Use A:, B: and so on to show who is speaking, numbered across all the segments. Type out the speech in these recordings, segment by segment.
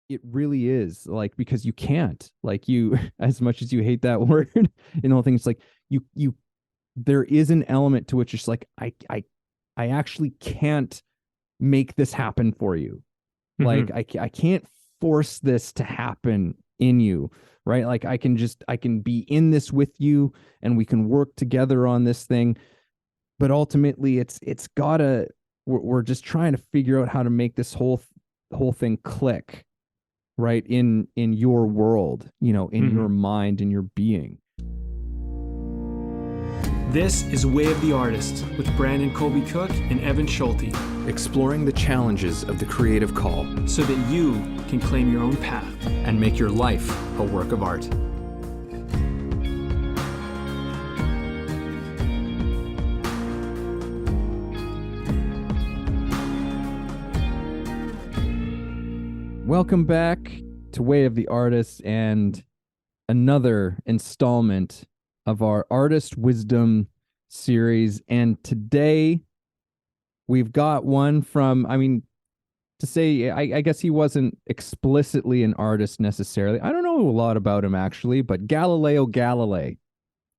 A: It really is, like, because you can't, like, you as much as you hate that word and the whole thing, it's like you there is an element to which it's like I actually can't make this happen for you. Like
B: Hmm.
A: I can't force this to happen in you, right? Like I can be in this with you and we can work together on this thing, but ultimately it's gotta we're just trying to figure out how to make this whole thing click, right, in your world, in your
B: Hmm.
A: mind, in your being.
B: This is Way of the Artist with Brandon Colby Cook and Evan Schulte,
A: Exploring the challenges of the creative call
B: so that you can claim your own path.
A: and make your life a work of art. Welcome back to Way of the Artist and another installment of our Artist Wisdom series. And today we've got one from, I mean, to say, I guess he wasn't explicitly an artist necessarily. I don't know a lot about him actually, but Galileo Galilei,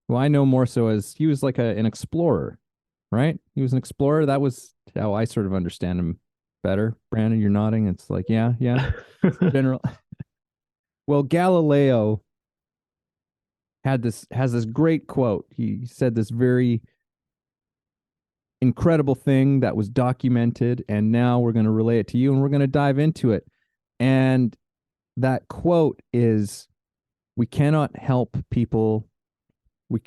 A: who I know more so as he was like an explorer, right? He was an explorer. That was how I sort of understand him better. Brandon, you're nodding. It's like, yeah, yeah. General. Well, Galileo has this great quote. He said this very incredible thing that was documented, and now we're going to relay it to you, and we're going to dive into it. And that quote is, "We cannot help people." We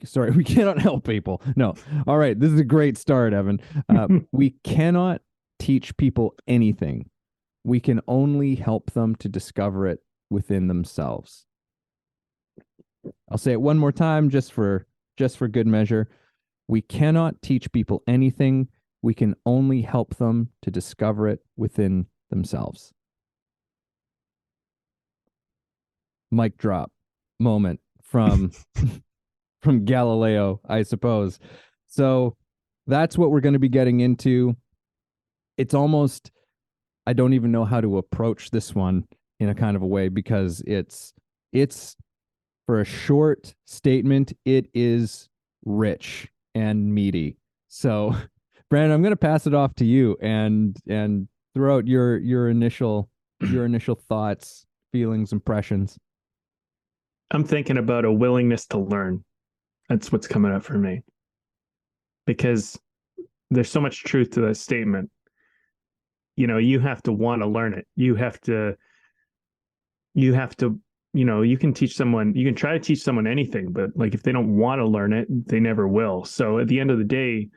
A: cannot help people. No, all right. This is a great start, Evan. We cannot teach people anything. We can only help them to discover it within themselves. I'll say it one more time just for good measure. We cannot teach people anything. We can only help them to discover it within themselves. Mic drop moment from from Galileo, I suppose. So that's what we're going to be getting into. It's almost, I don't even know how to approach this one in a kind of a way, because it's for a short statement, it is rich and meaty. So, Brandon, I'm going to pass it off to you and throw out your initial thoughts, feelings, impressions.
B: I'm thinking about a willingness to learn. That's what's coming up for me because there's so much truth to that statement. You have to want to learn it. You have to, you can teach someone, you can try to teach someone anything, but like if they don't want to learn it, they never will. So at the end of the day,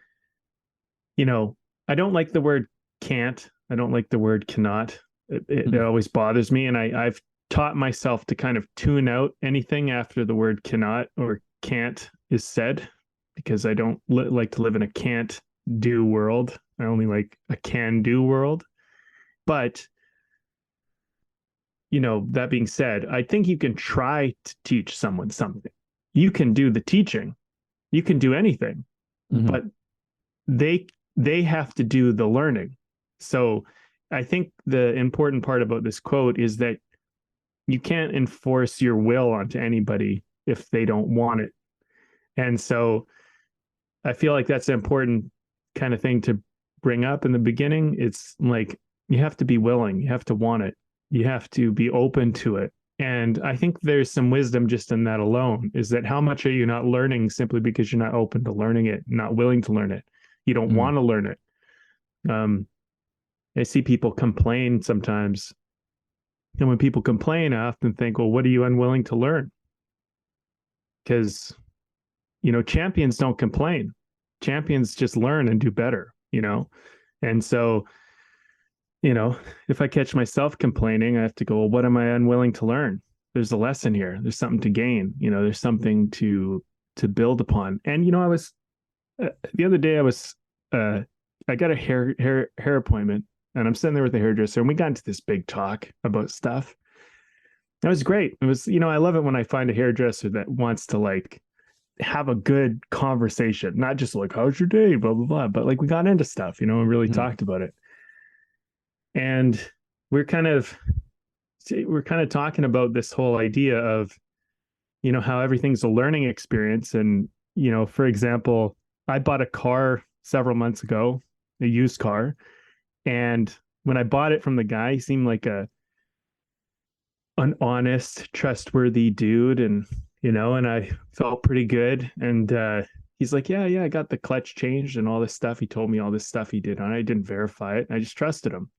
B: I don't like the word can't. I don't like the word cannot. It always bothers me. And I've taught myself to kind of tune out anything after the word cannot or can't is said because I don't like to live in a can't do world. I only like a can do world. But, that being said, I think you can try to teach someone something. You can do the teaching, you can do anything,
A: Mm-hmm.
B: but they have to do the learning. So I think the important part about this quote is that you can't enforce your will onto anybody if they don't want it. And so I feel like that's an important kind of thing to bring up in the beginning. It's like you have to be willing, you have to want it, you have to be open to it. And I think there's some wisdom just in that alone is that how much are you not learning simply because you're not open to learning it, not willing to learn it? You don't
A: Mm.
B: want to learn it. Um, I see people complain sometimes. And when people complain, I often think, well, what are you unwilling to learn? Because, champions don't complain. Champions just learn and do better. And so, you know, if I catch myself complaining, I have to go, well, what am I unwilling to learn? There's a lesson here. There's something to gain. There's something to build upon. And I was the other day uh I got a hair appointment and I'm sitting there with the hairdresser and we got into this big talk about stuff. That was great. It was, I love it when I find a hairdresser that wants to like have a good conversation, not just like, how's your day, blah, blah, blah. But like we got into stuff, and really
A: Mm-hmm.
B: talked about it. And we're kind of we're kind of talking about this whole idea of, how everything's a learning experience. And, for example, I bought a car several months ago, a used car. And when I bought it from the guy, he seemed like an honest, trustworthy dude. And I felt pretty good. And he's like, yeah, I got the clutch changed and all this stuff. He told me all this stuff he did on it. I didn't verify it. I just trusted him.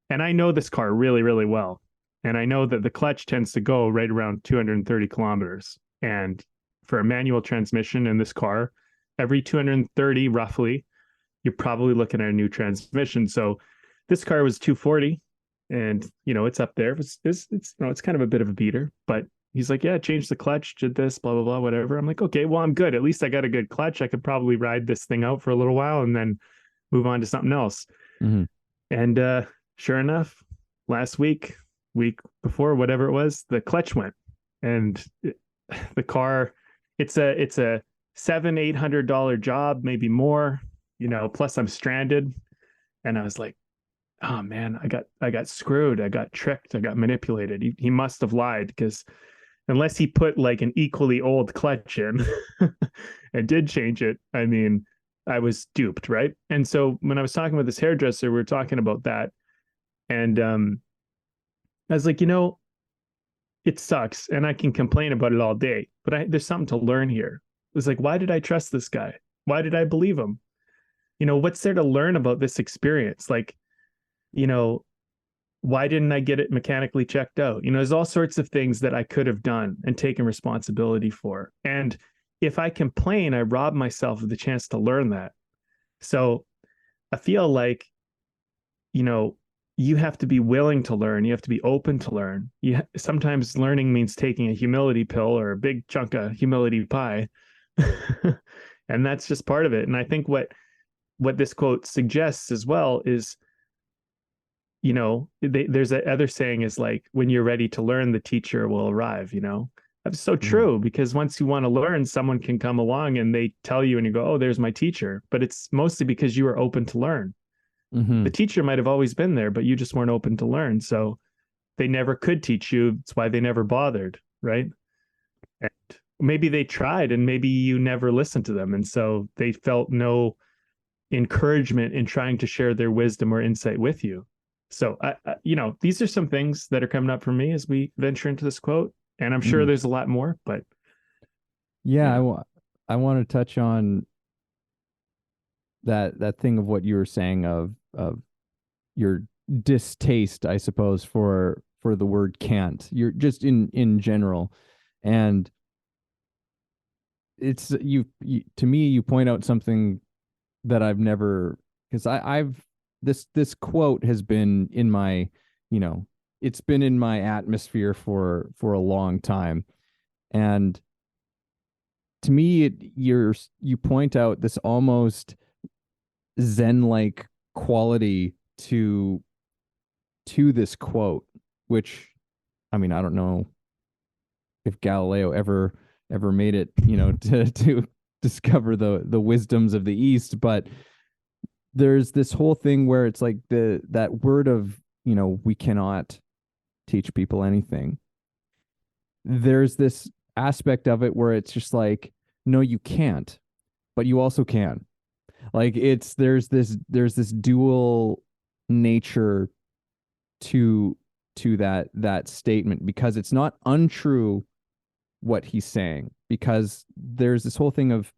B: And I know this car really, really well. And I know that the clutch tends to go right around 230 kilometers. And for a manual transmission in this car, every 230 roughly, you're probably looking at a new transmission. So this car was 240, and it's up there. It's kind of a bit of a beater, but he's like, yeah, change the clutch, did this, blah blah blah, whatever. I'm like, okay, well, I'm good. At least I got a good clutch. I could probably ride this thing out for a little while and then move on to something else.
A: Mm-hmm.
B: And sure enough, last week before, whatever it was, the clutch went, and the car, it's a $700-800 job, maybe more, plus I'm stranded. And I was like, oh man, I got screwed. I got tricked. I got manipulated. He must have lied, because unless he put like an equally old clutch in and did change it, I mean, I was duped, right? And so when I was talking with this hairdresser, we were talking about that. And I was like, it sucks and I can complain about it all day, but there's something to learn here. It was like, why did I trust this guy? Why did I believe him? What's there to learn about this experience? Like, you know, why didn't I get it mechanically checked out? There's all sorts of things that I could have done and taken responsibility for. And if I complain, I rob myself of the chance to learn that. So I feel like, you know, you have to be willing to learn. You have to be open to learn. Sometimes learning means taking a humility pill or a big chunk of humility pie. And that's just part of it. And I think what this quote suggests as well is, there's that other saying is like, when you're ready to learn, the teacher will arrive. That's so true, because once you want to learn, someone can come along and they tell you and you go, oh, there's my teacher. But it's mostly because you were open to learn.
A: Mm-hmm.
B: The teacher might have always been there, but you just weren't open to learn. So they never could teach you. That's why they never bothered, right? And maybe they tried and maybe you never listened to them. And so they felt no encouragement in trying to share their wisdom or insight with you. So, these are some things that are coming up for me as we venture into this quote. And I'm sure there's a lot more, but.
A: Yeah. I want to touch on that thing of what you were saying of your distaste, I suppose, for the word can't. You're just in general. And it's you to me, you point out something that I've never, because I've this quote has been in my, it's been in my atmosphere for a long time. And to me, you point out this almost Zen-like quality to this quote, which, I mean, I don't know if Galileo ever made it, to discover the wisdoms of the East, but there's this whole thing where it's like that word of, we cannot teach people anything. There's this aspect of it where it's just like, no, you can't, but you also can. Like there's this dual nature to that statement, because it's not untrue what he's saying, because there's this whole thing of,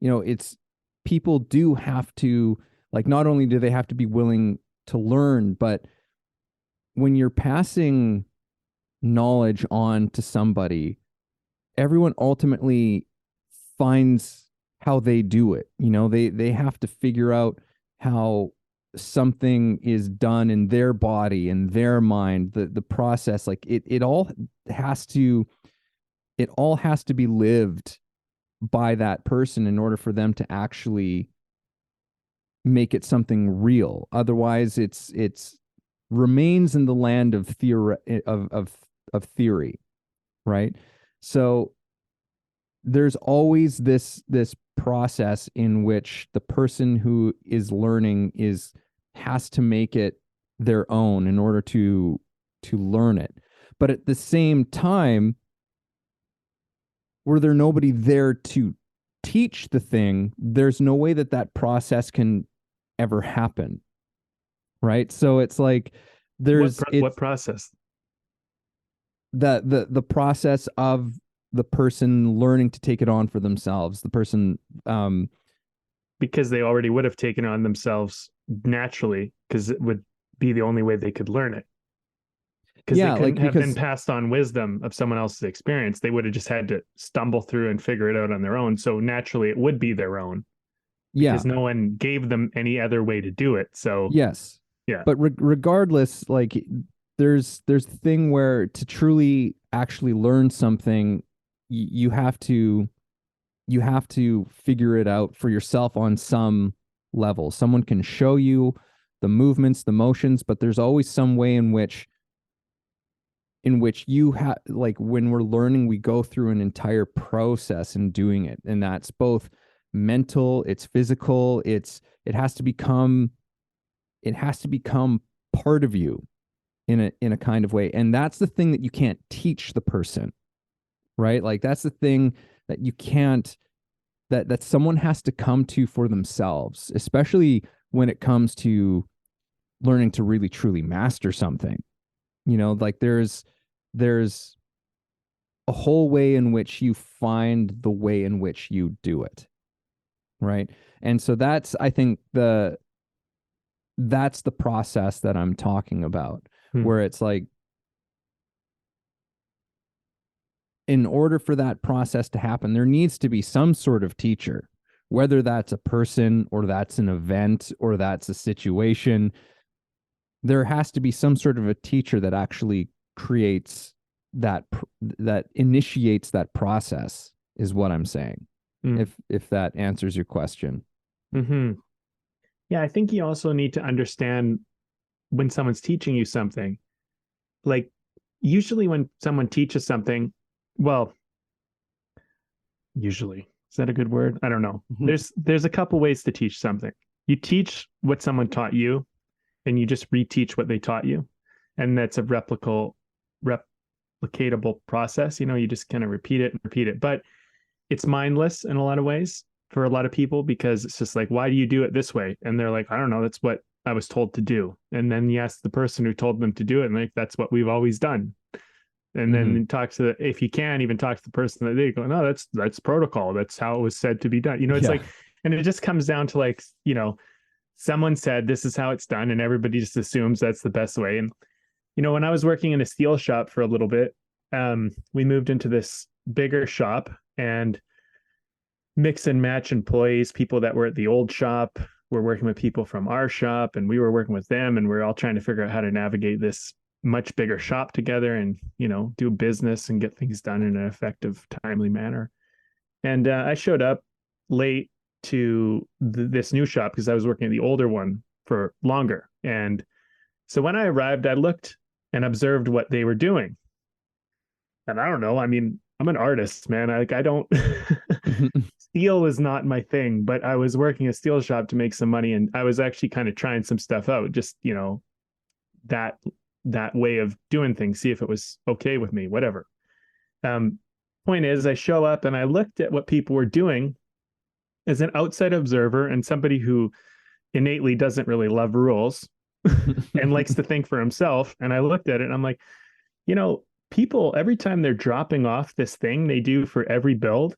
A: it's people do have to, like, not only do they have to be willing to learn, but when you're passing knowledge on to somebody, everyone ultimately finds how they do it. They have to figure out how something is done in their body and their mind, the process, like it all has to be lived by that person in order for them to actually make it something real. Otherwise it's remains in the land of theory, right? So there's always this process in which the person who is learning has to make it their own in order to learn it. But at the same time, were there nobody there to teach the thing, there's no way that that process can ever happen, right? So it's like there's
B: What
A: it's
B: process?
A: the process of the person learning to take it on for themselves, the person
B: Because they already would have taken it on themselves naturally, because it would be the only way they could learn it. Because they
A: yeah,
B: couldn't
A: like
B: have been
A: because
B: passed on wisdom of someone else's experience. They would have just had to stumble through and figure it out on their own. So naturally, it would be their own
A: yeah,
B: because no one gave them any other way to do it. So,
A: yes.
B: yeah.
A: But regardless, like there's the thing where to truly actually learn something, you have to figure it out for yourself on some level. Someone can show you the movements, the motions, but there's always some way in which you have, like when we're learning, we go through an entire process in doing it. And that's both mental, it's physical, it has to become part of you in a kind of way. And that's the thing that you can't teach the person, right? Like that's the thing that you can't that someone has to come to for themselves, especially when it comes to learning to really truly master something. Like there's a whole way in which you find the way in which you do it, right? And so that's, I think, that's the process that I'm talking about,
B: Hmm.
A: where it's like, in order for that process to happen, there needs to be some sort of teacher, whether that's a person or that's an event or that's a situation. There has to be some sort of a teacher that actually creates that initiates that process, is what I'm saying.
B: Hmm.
A: If that answers your question.
B: Mm-hmm. Yeah, I think you also need to understand when someone's teaching you something. Like, usually when someone teaches something, well, usually, is that a good word? I don't know. There's a couple ways to teach something. You teach what someone taught you, and you just reteach what they taught you, and that's a replicatable process. You just kind of repeat it and repeat it, but it's mindless in a lot of ways for a lot of people, because it's just like, why do you do it this way? And they're like, I don't know, that's what I was told to do. And then you ask the person who told them to do it, and like, that's what we've always done. And
A: Mm-hmm.
B: then talk to if you can even talk to the person that they go, no, that's protocol, that's how it was said to be done. It's
A: Yeah.
B: like, and it just comes down to like, someone said this is how it's done, and everybody just assumes that's the best way. And when I was working in a steel shop for a little bit, we moved into this bigger shop, and mix and match employees. People that were at the old shop were working with people from our shop, and we were working with them, and we're all trying to figure out how to navigate this much bigger shop together, and do business and get things done in an effective, timely manner. And I showed up late to this new shop because I was working at the older one for longer. And so when I arrived, I looked and observed what they were doing. And I don't know. I mean, I'm an artist, man. I don't steel is not my thing, but I was working a steel shop to make some money, and I was actually kind of trying some stuff out, just that that way of doing things, see if it was okay with me, whatever. Um, Point is, I show up and I looked at what people were doing as an outside observer and somebody who innately doesn't really love rules and likes to think for himself. And I looked at it and I'm like, people, every time they're dropping off this thing they do for every build,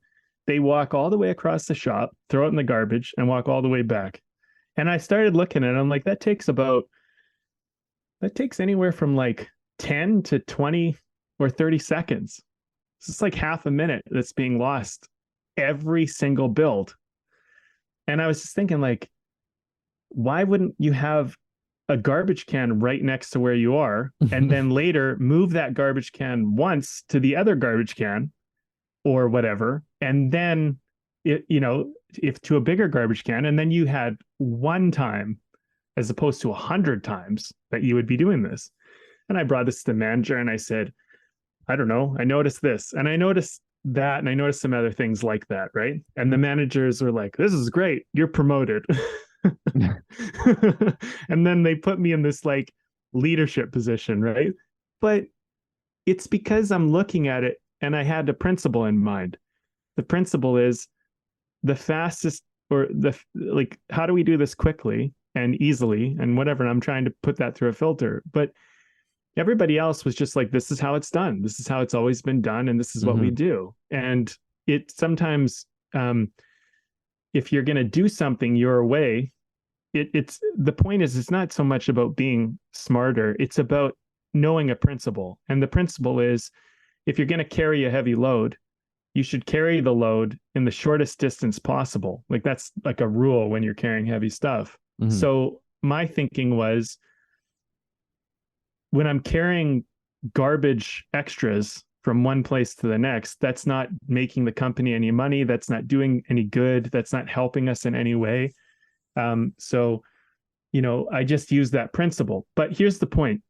B: they walk all the way across the shop, throw it in the garbage, and walk all the way back. And I started looking at it. I'm like, that takes anywhere from like 10 to 20 or 30 seconds. It's like half a minute that's being lost every single build. And I was just thinking, like, why wouldn't you have a garbage can right next to where you are, and then later move that garbage can once to the other garbage can or whatever, and then if to a bigger garbage can, and then you had one time as opposed to 100 times that you would be doing this. And I brought this to the manager and I said, I don't know, I noticed this and I noticed that, and I noticed some other things like that, right? And the managers were like, this is great, you're promoted. And then they put me in this like leadership position, right? But it's because I'm looking at it and I had a principle in mind. The principle is the fastest, or the like, how do we do this quickly and easily and whatever. And I'm trying to put that through a filter. But everybody else was just like, this is how it's done. This is how it's always been done. And this is what we
A: Mm-hmm.
B: do. And it sometimes, if you're going to do something your way, it's the point is, it's not so much about being smarter. It's about knowing a principle. And the principle is, if you're going to carry a heavy load, you should carry the load in the shortest distance possible. Like that's like a rule when you're carrying heavy stuff.
A: Mm-hmm.
B: So my thinking was, when I'm carrying garbage extras from one place to the next, that's not making the company any money. That's not doing any good. That's not helping us in any way. So, I just use that principle. But here's the point: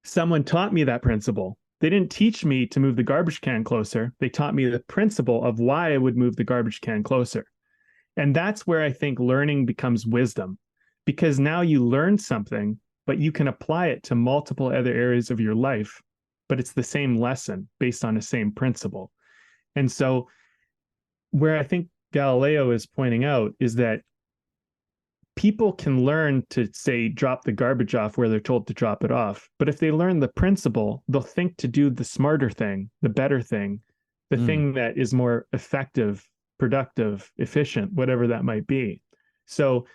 B: someone taught me that principle. They didn't teach me to move the garbage can closer. They taught me the principle of why I would move the garbage can closer. And that's where I think learning becomes wisdom, because now you learn something, but you can apply it to multiple other areas of your life. But it's the same lesson based on the same principle. And so, where I think Galileo is pointing out is that people can learn to, say, drop the garbage off where they're told to drop it off. But if they learn the principle, they'll think to do the smarter thing, the better thing, the
A: Mm.
B: thing that is more effective, productive, efficient, whatever that might be. So,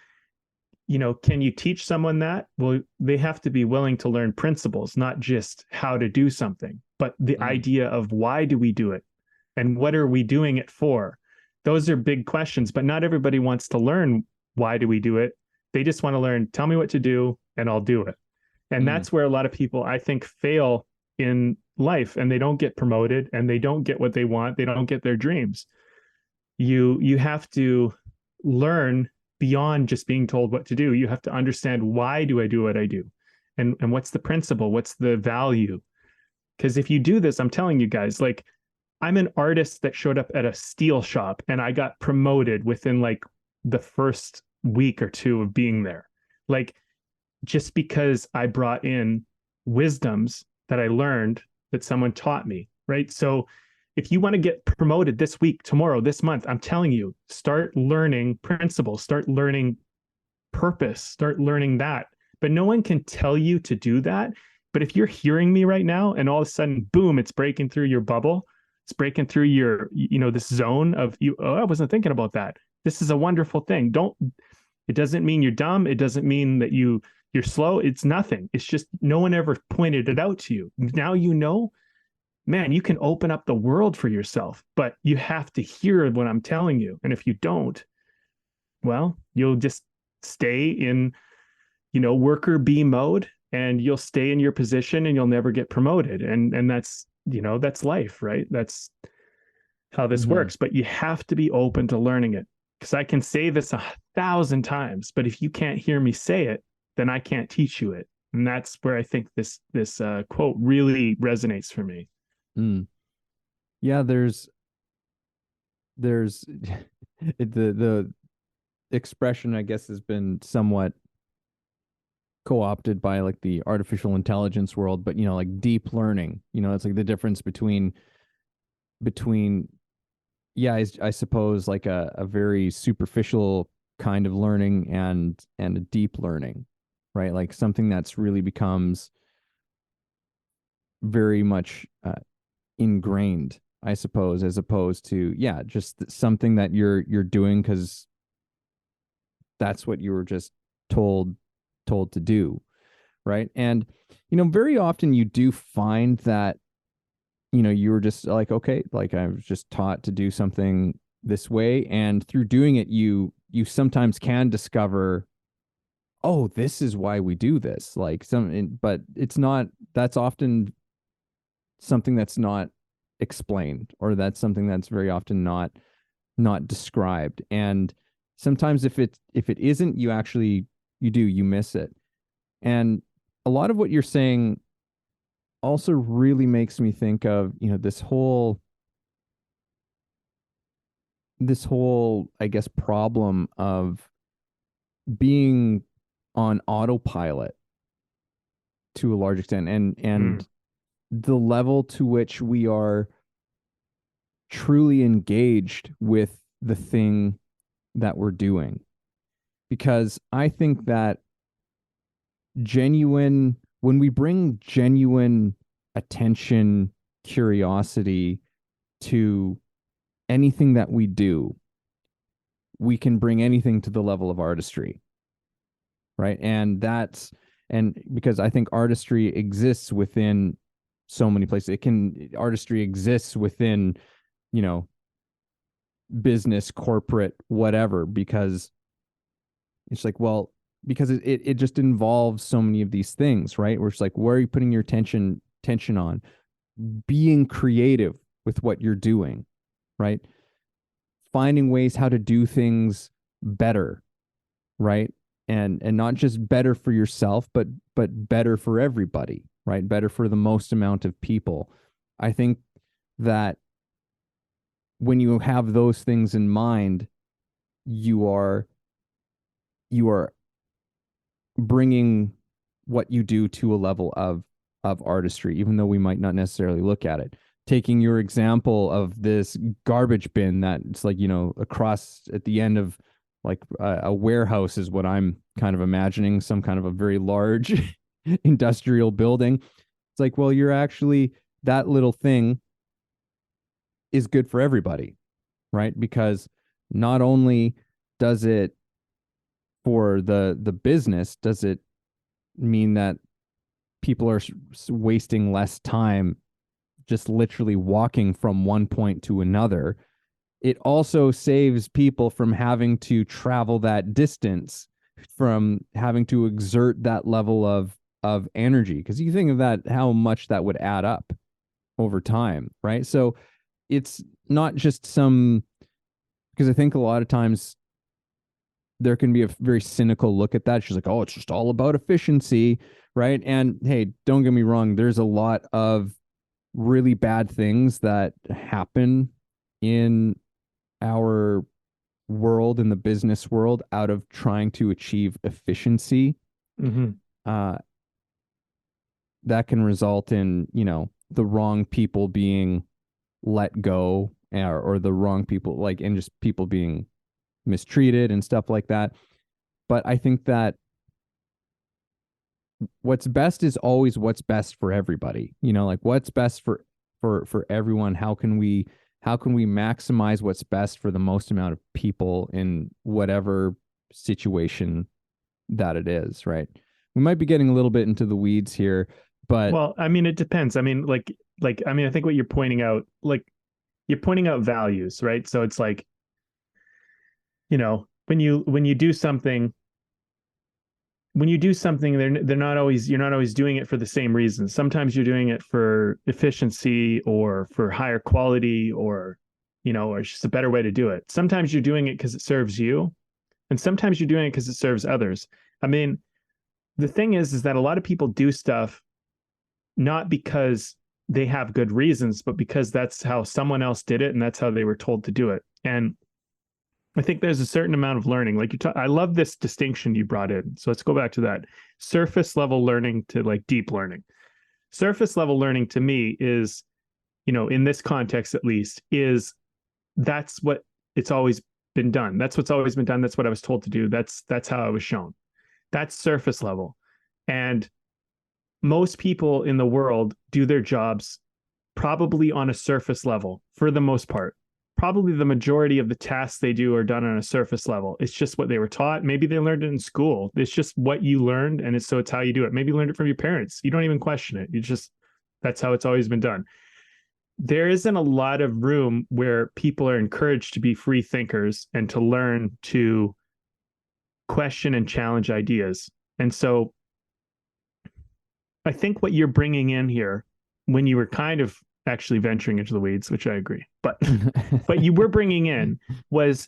B: can you teach someone that? Well, they have to be willing to learn principles, not just how to do something, but the
A: Mm.
B: idea of why do we do it and what are we doing it for? Those are big questions, but not everybody wants to learn why do we do it. They just want to learn, tell me what to do and I'll do it. And
A: Mm.
B: that's where a lot of people, I think, fail in life, and they don't get promoted and they don't get what they want. They don't get their dreams. You have to learn beyond just being told what to do. You have to understand, why do I do what I do? And what's the principle? What's the value? Because if you do this, I'm telling you guys, like, I'm an artist that showed up at a steel shop and I got promoted within like the first week or two of being there. Like, just because I brought in wisdoms that I learned, that someone taught me, right? So if you want to get promoted this week, tomorrow, this month, I'm telling you, start learning principles, start learning purpose, start learning that. But no one can tell you to do that. But if you're hearing me right now and all of a sudden, boom, it's breaking through your bubble, it's breaking through your, this zone of you, oh, I wasn't thinking about that. This is a wonderful thing. It doesn't mean you're dumb. It doesn't mean that you're slow. It's nothing. It's just no one ever pointed it out to you. Now man, you can open up the world for yourself, but you have to hear what I'm telling you. And if you don't, well, you'll just stay in, worker bee mode, and you'll stay in your position and you'll never get promoted. And that's life, right? That's how this
A: Mm-hmm.
B: works. But you have to be open to learning it. Because I can say this 1,000 times, but if you can't hear me say it, then I can't teach you it. And that's where I think this quote really resonates for me.
A: Mm. Yeah, there's the expression, I guess, has been somewhat co-opted by like the artificial intelligence world, but like deep learning, it's like the difference between yeah, I suppose like a very superficial kind of learning and a deep learning, right? Like something that's really becomes very much ingrained, I suppose, as opposed to, yeah, just something that you're doing because that's what you were just told told to do, right? And very often you do find that you were just like, okay, like I was just taught to do something this way, and through doing it, you sometimes can discover, oh, this is why we do this. Like but it's not. That's often something that's not explained, or that's something that's very often not described. And sometimes if it isn't, you miss it. And a lot of what you're saying also really makes me think of this whole I guess problem of being on autopilot, to a large extent, and
B: Mm.
A: the level to which we are truly engaged with the thing that we're doing. Because I think that when we bring genuine attention, curiosity to anything that we do, we can bring anything to the level of artistry, right? And because I think artistry exists within so many places. Artistry exists within, you know, business, corporate, whatever, because it's like, well, because it just involves so many of these things, right? Where it's like, where are you putting your attention on? Being creative with what you're doing, right? Finding ways how to do things better, right? And not just better for yourself, but better for everybody, right? Better for the most amount of people. I think that when you have those things in mind, you are you are bringing what you do to a level of artistry, even though we might not necessarily look at it. Taking your example of this garbage bin that's like, across at the end of like a warehouse is what I'm kind of imagining, some kind of a very large industrial building. It's like, well, that little thing is good for everybody, right? Because not only does it for the business, does it mean that people are wasting less time just literally walking from one point to another. It also saves people from having to travel that distance, from having to exert that level of energy. Because you think of that, how much that would add up over time, right? So it's not just because I think a lot of times there can be a very cynical look at that. She's like, oh, it's just all about efficiency, right? And hey, don't get me wrong, there's a lot of really bad things that happen in our world, in the business world, out of trying to achieve efficiency.
B: Mm-hmm.
A: That can result in, the wrong people being let go, or the wrong people, like, and just people being mistreated and stuff like that. But I think that what's best is always what's best for everybody. Like, what's best for everyone. How can we maximize what's best for the most amount of people in whatever situation that it is, right? We might be getting a little bit into the weeds here, but
B: Well, I mean, it depends. I mean, I mean, I think what you're pointing out, like, you're pointing out values, right? So it's like, when you do something, they're not always you're not always doing it for the same reasons. Sometimes you're doing it for efficiency or for higher quality, or it's just a better way to do it. Sometimes you're doing it because it serves you, and sometimes you're doing it because it serves others. I mean, the thing is that a lot of people do stuff not because they have good reasons, but because that's how someone else did it and that's how they were told to do it. And I think there's a certain amount of learning. I love this distinction you brought in. So let's go back to that. Surface level learning to like deep learning. Surface level learning to me is, in this context at least, that's what it's always been done. That's what's always been done. That's what I was told to do. That's how I was shown. That's surface level. And most people in the world do their jobs probably on a surface level for the most part. Probably the majority of the tasks they do are done on a surface level. It's just what they were taught. Maybe they learned it in school. It's just what you learned, and it's how you do it. Maybe you learned it from your parents. You don't even question it. That's how it's always been done. There isn't a lot of room where people are encouraged to be free thinkers and to learn to question and challenge ideas. And so I think what you're bringing in here, when you were kind of actually venturing into the weeds, which I agree, but you were bringing in, was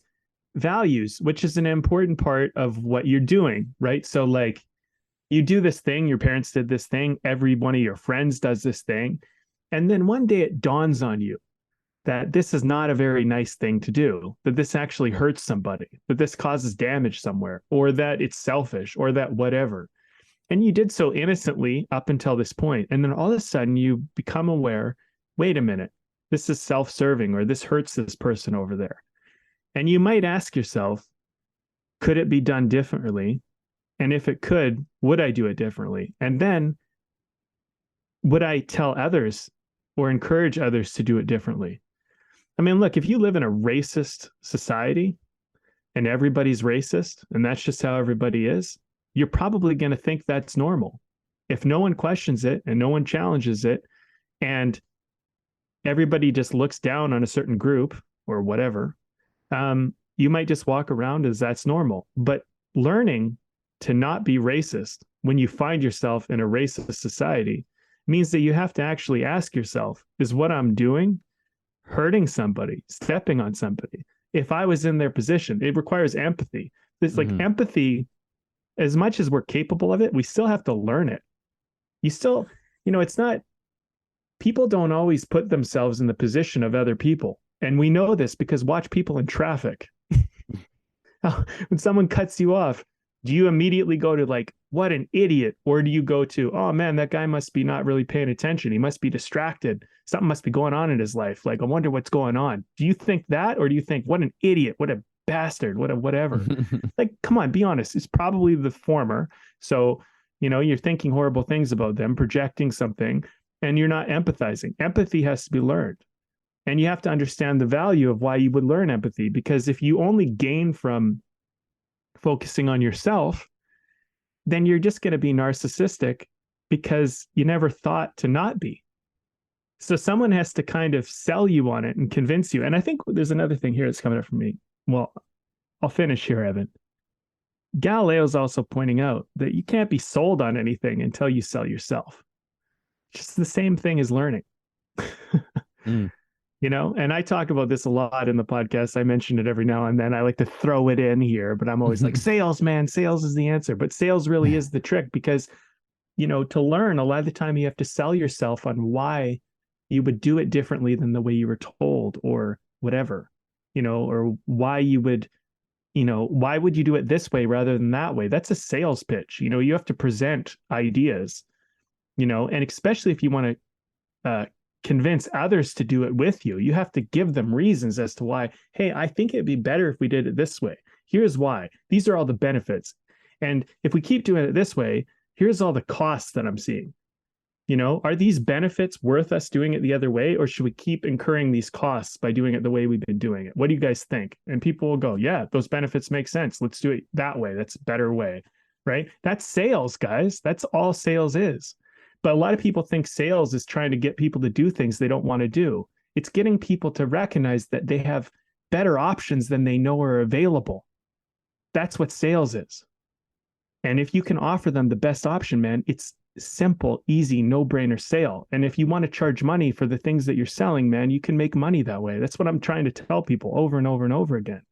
B: values, which is an important part of what you're doing, right? So like, you do this thing, your parents did this thing, every one of your friends does this thing, and then one day it dawns on you that this is not a very nice thing to do, that this actually hurts somebody, that this causes damage somewhere, or that it's selfish, or that whatever. And you did so innocently up until this point. And then all of a sudden you become aware, wait a minute, this is self-serving, or this hurts this person over there. And you might ask yourself, could it be done differently? And if it could, would I do it differently? And then would I tell others or encourage others to do it differently? I mean, look, if you live in a racist society and everybody's racist and that's just how everybody is, you're probably going to think that's normal. If no one questions it and no one challenges it, and everybody just looks down on a certain group or whatever, you might just walk around as that's normal. But learning to not be racist when you find yourself in a racist society means that you have to actually ask yourself, is what I'm doing hurting somebody, stepping on somebody? If I was in their position, it requires empathy. It's like empathy, as much as we're capable of it, we still have to learn it. You still, it's not, people don't always put themselves in the position of other people. And we know this because watch people in traffic. When someone cuts you off, do you immediately go to like, what an idiot? Or do you go to, oh man, that guy must be not really paying attention. He must be distracted. Something must be going on in his life. Like, I wonder what's going on. Do you think that? Or do you think, what an idiot? What a bastard? What a whatever? Like, come on, be honest. It's probably the former. So, you're thinking horrible things about them, projecting something, and you're not empathizing. Empathy has to be learned. And you have to understand the value of why you would learn empathy, because if you only gain from focusing on yourself, then you're just going to be narcissistic because you never thought to not be. So someone has to kind of sell you on it and convince you. And I think there's another thing here that's coming up for me. Well, I'll finish here, Evan. Galileo's also pointing out that you can't be sold on anything until you sell yourself. Just the same thing as learning.
A: Mm.
B: And I talk about this a lot in the podcast. I mention it every now and then. I like to throw it in here, but I'm always like, sales, man, sales is the answer. But sales really is the trick, because, to learn, a lot of the time you have to sell yourself on why you would do it differently than the way you were told, or whatever, or why you would, why would you do it this way rather than that way? That's a sales pitch. You have to present ideas, and especially if you want to convince others to do it with you, you have to give them reasons as to why, hey, I think it'd be better if we did it this way. Here's why. These are all the benefits. And if we keep doing it this way, here's all the costs that I'm seeing. Are these benefits worth us doing it the other way, or should we keep incurring these costs by doing it the way we've been doing it? What do you guys think? And people will go, yeah, those benefits make sense. Let's do it that way. That's a better way, right? That's sales, guys. That's all sales is. But a lot of people think sales is trying to get people to do things they don't want to do. It's getting people to recognize that they have better options than they know are available. That's what sales is. And if you can offer them the best option, man, it's simple, easy, no-brainer sale. And if you want to charge money for the things that you're selling, man, you can make money that way. That's what I'm trying to tell people over and over and over again.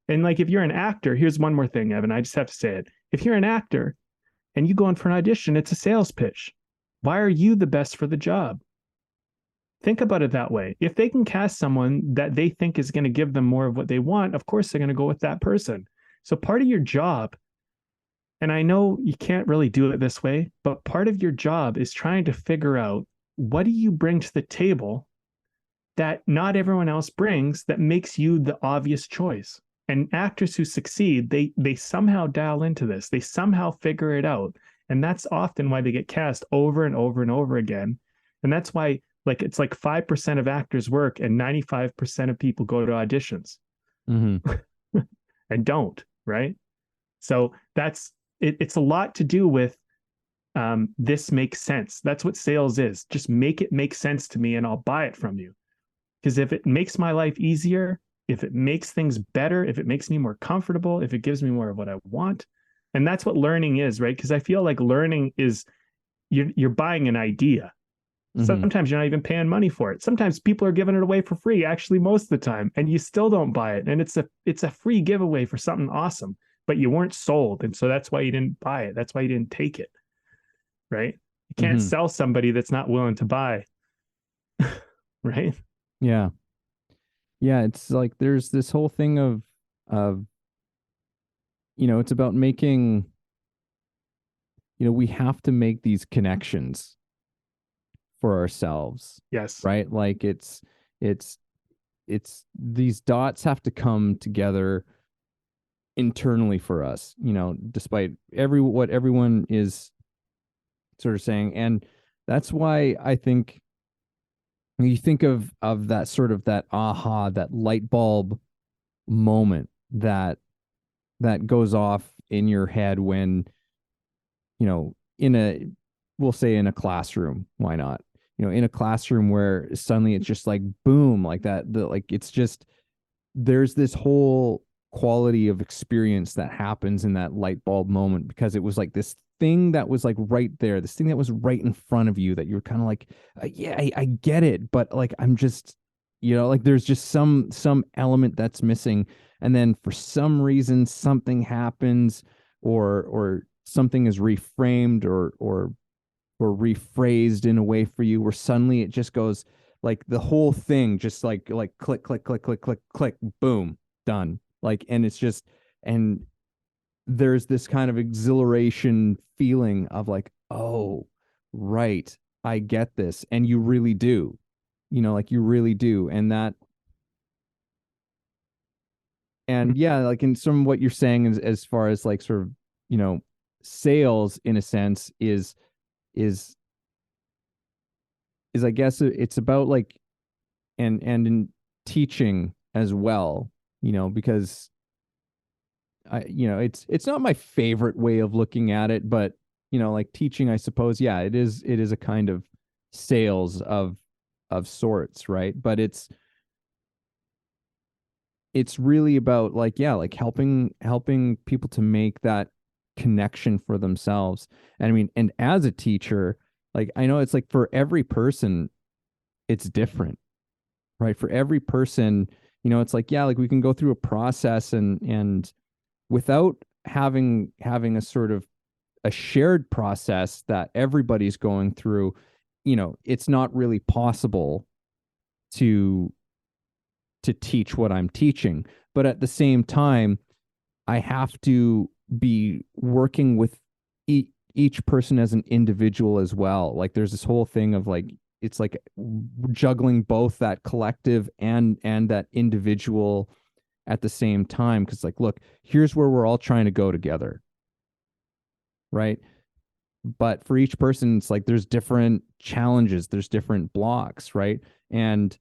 B: And like, if you're an actor, here's one more thing, Evan, I just have to say it. If you're an actor and you go in for an audition, it's a sales pitch. Why are you the best for the job? Think about it that way. If they can cast someone that they think is going to give them more of what they want, of course they're going to go with that person. So part of your job, and I know you can't really do it this way, but part of your job is trying to figure out, what do you bring to the table that not everyone else brings that makes you the obvious choice? And actors who succeed, they somehow dial into this. They somehow figure it out. And that's often why they get cast over and over and over again. And that's why, like, it's like 5% of actors work and 95% of people go to auditions and don't, right? So that's it. It's a lot to do with this makes sense. That's what sales is. Just make it make sense to me and I'll buy it from you. Because if it makes my life easier, if it makes things better, if it makes me more comfortable, if it gives me more of what I want, and that's what learning is, right? Because I feel like learning is, you're buying an idea. Sometimes you're not even paying money for it. Sometimes people are giving it away for free, actually most of the time, and you still don't buy it. And it's a free giveaway for something awesome, but you weren't sold. And so that's why you didn't buy it. That's why you didn't take it, right? You can't sell somebody that's not willing to buy, right?
A: Yeah. Yeah, it's like there's this whole thing of it's about making we have to make these connections for ourselves,
B: Yes.
A: right? Like it's these dots have to come together internally for us, despite what everyone is sort of saying. And that's why I think when you think of that sort of that aha, that light bulb moment that goes off in your head when, in a, we'll say in a classroom, why not? In a classroom where suddenly it's just like boom, like that, like it's just, there's this whole quality of experience that happens in that light bulb moment because it was like this thing that was like right there, this thing that was right in front of you that you're kind of like, yeah, I get it, but like I'm just, like there's just some element that's missing, and then for some reason something happens, or something is reframed or rephrased in a way for you where suddenly it just goes like the whole thing just like click click click click click click boom, done, like, and it's just, and there's this kind of exhilaration feeling of like, oh, right, I get this, and you really do, like you really do. And yeah, like in some of what you're saying as far as like sort of, you know sales in a sense is I guess it's about like, and in teaching as well, because it's not my favorite way of looking at it, but like teaching, I suppose, yeah, it is a kind of sales of sorts, right? But it's really about like, yeah, like helping people to make that connection for themselves. And I mean, and as a teacher, like I know it's like for every person it's different, right? For every person, it's like, yeah, like we can go through a process, and without having a sort of a shared process that everybody's going through, it's not really possible to teach what I'm teaching. But at the same time, I have to be working with each person as an individual as well. Like there's this whole thing of like, it's like juggling both that collective and that individual at the same time. Cause like, look, here's where we're all trying to go together. Right. But for each person, it's like there's different challenges, there's different blocks, right? And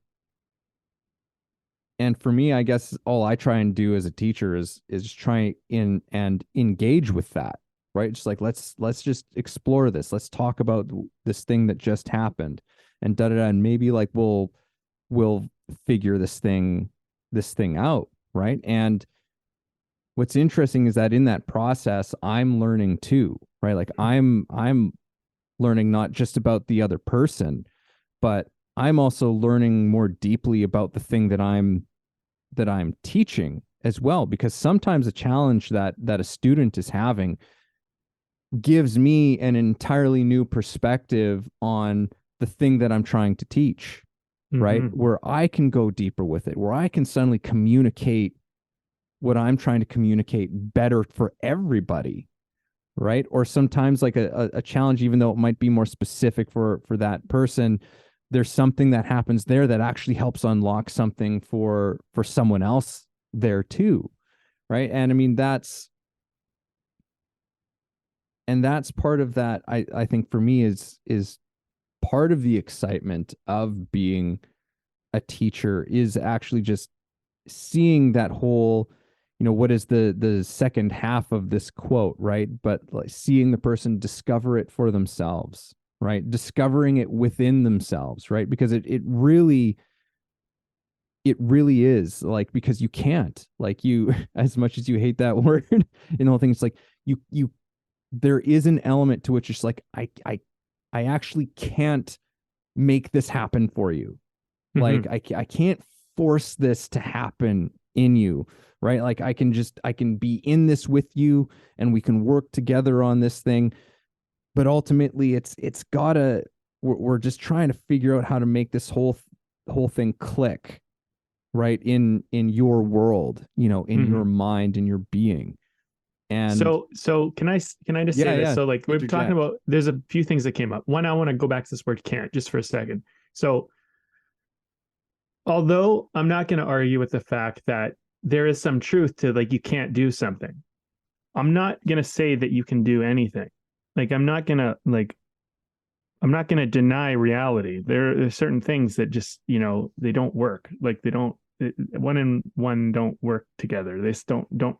A: for me, I guess all I try and do as a teacher is try in and engage with that, right? Just like let's just explore this. Let's talk about this thing that just happened, and da da da. And maybe like we'll figure this thing out, right? And what's interesting is that in that process, I'm learning too, right? Like I'm learning not just about the other person, but I'm also learning more deeply about the thing that I'm teaching as well, because sometimes a challenge that a student is having gives me an entirely new perspective on the thing that I'm trying to teach, right?
B: Mm-hmm.
A: Where I can go deeper with it, where I can suddenly communicate what I'm trying to communicate better for everybody, right? Or sometimes like a challenge, even though it might be more specific for that person, there's something that happens there that actually helps unlock something for someone else there too, right? And I mean that's part of that. I think for me is part of the excitement of being a teacher is actually just seeing that whole, what is the second half of this quote, right? But like seeing the person discover it for themselves, right? Discovering it within themselves, right? Because it really is like, because you can't, like, you as much as you hate that word and the whole thing, it's like you there is an element to which it's like I actually can't make this happen for you. Like
B: Mm-hmm.
A: I can't force this to happen in you, right? Like I can be in this with you, and we can work together on this thing, but ultimately it's gotta, we're just trying to figure out how to make this whole thing click, right, in your world, in
B: Mm-hmm.
A: your mind, in your being. And
B: So can I just say
A: yeah,
B: this?
A: yeah,
B: So like we're talking
A: interject.
B: about, there's a few things that came up. One, I want to go back to this word can't just for a second. So although I'm not going to argue with the fact that there is some truth to like you can't do something, I'm not going to say that you can do anything. Like I'm not going to deny reality. There are certain things that just, they don't work. Like they don't, one and one don't work together. They just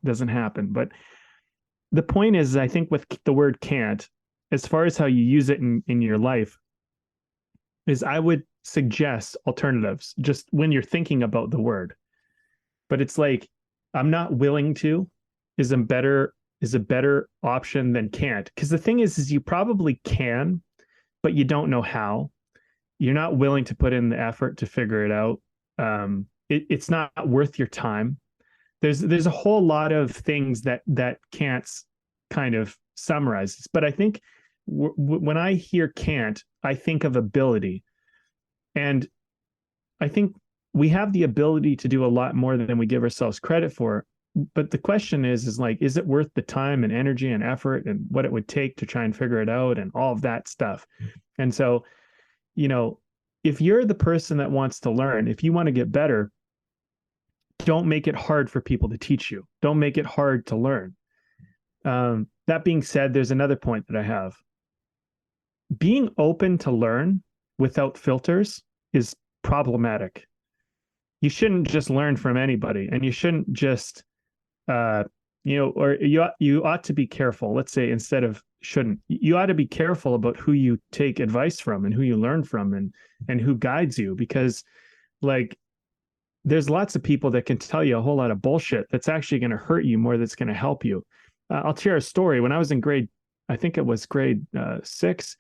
B: doesn't happen. But the point is, I think with the word can't, as far as how you use it in your life, is I would suggest alternatives just when you're thinking about the word. But it's like, I'm not willing to is a better option than can't. Because the thing is you probably can, but you don't know how. You're not willing to put in the effort to figure it out. It's not worth your time. There's a whole lot of things that can't kind of summarizes. But I think when I hear can't, I think of ability, and I think we have the ability to do a lot more than we give ourselves credit for. But the question is like, is it worth the time and energy and effort and what it would take to try and figure it out and all of that stuff? And so, you know, if you're the person that wants to learn, if you want to get better, don't make it hard for people to teach you. Don't make it hard to learn. That being said, there's another point that I have. Being open to learn without filters is problematic. You shouldn't just learn from anybody, and you shouldn't just, or you ought to be careful. Let's say instead of shouldn't, you ought to be careful about who you take advice from and who you learn from and who guides you, because like there's lots of people that can tell you a whole lot of bullshit that's actually going to hurt you more that's going to help you. I'll share a story. When I was in I think it was grade 6,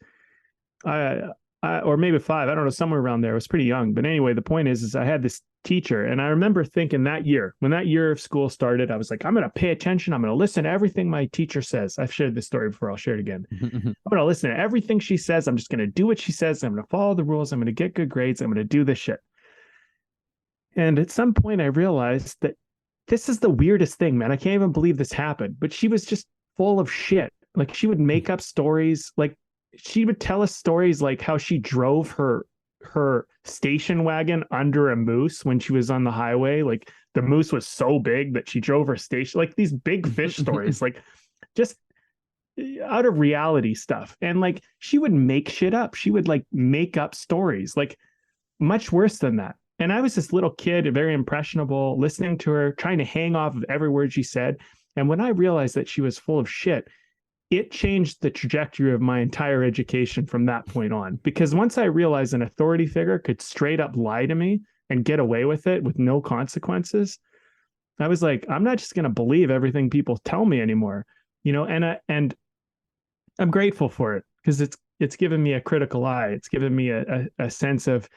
B: or maybe 5, I don't know, somewhere around there. I was pretty young. But anyway, the point is I had this teacher, and I remember thinking that year, when that year of school started, I was like, I'm going to pay attention. I'm going to listen to everything my teacher says. I've shared this story before. I'll share it again. I'm going to listen to everything she says. I'm just going to do what she says. I'm going to follow the rules. I'm going to get good grades. I'm going to do this shit. And at some point, I realized that this is the weirdest thing, man. I can't even believe this happened. But she was just full of shit. Like she would make up stories. Like she would tell us stories like how she drove her station wagon under a moose when she was on the highway. Like the moose was so big that she drove her station, like these big fish stories, like just out of reality stuff. And like she would make shit up. She would like make up stories, like much worse than that. And I was this little kid, very impressionable, listening to her, trying to hang off of every word she said. And when I realized that she was full of shit, it changed the trajectory of my entire education from that point on. Because once I realized an authority figure could straight up lie to me and get away with it with no consequences, I was like, I'm not just going to believe everything people tell me anymore, and I'm grateful for it, because it's given me a critical eye. It's given me a sense of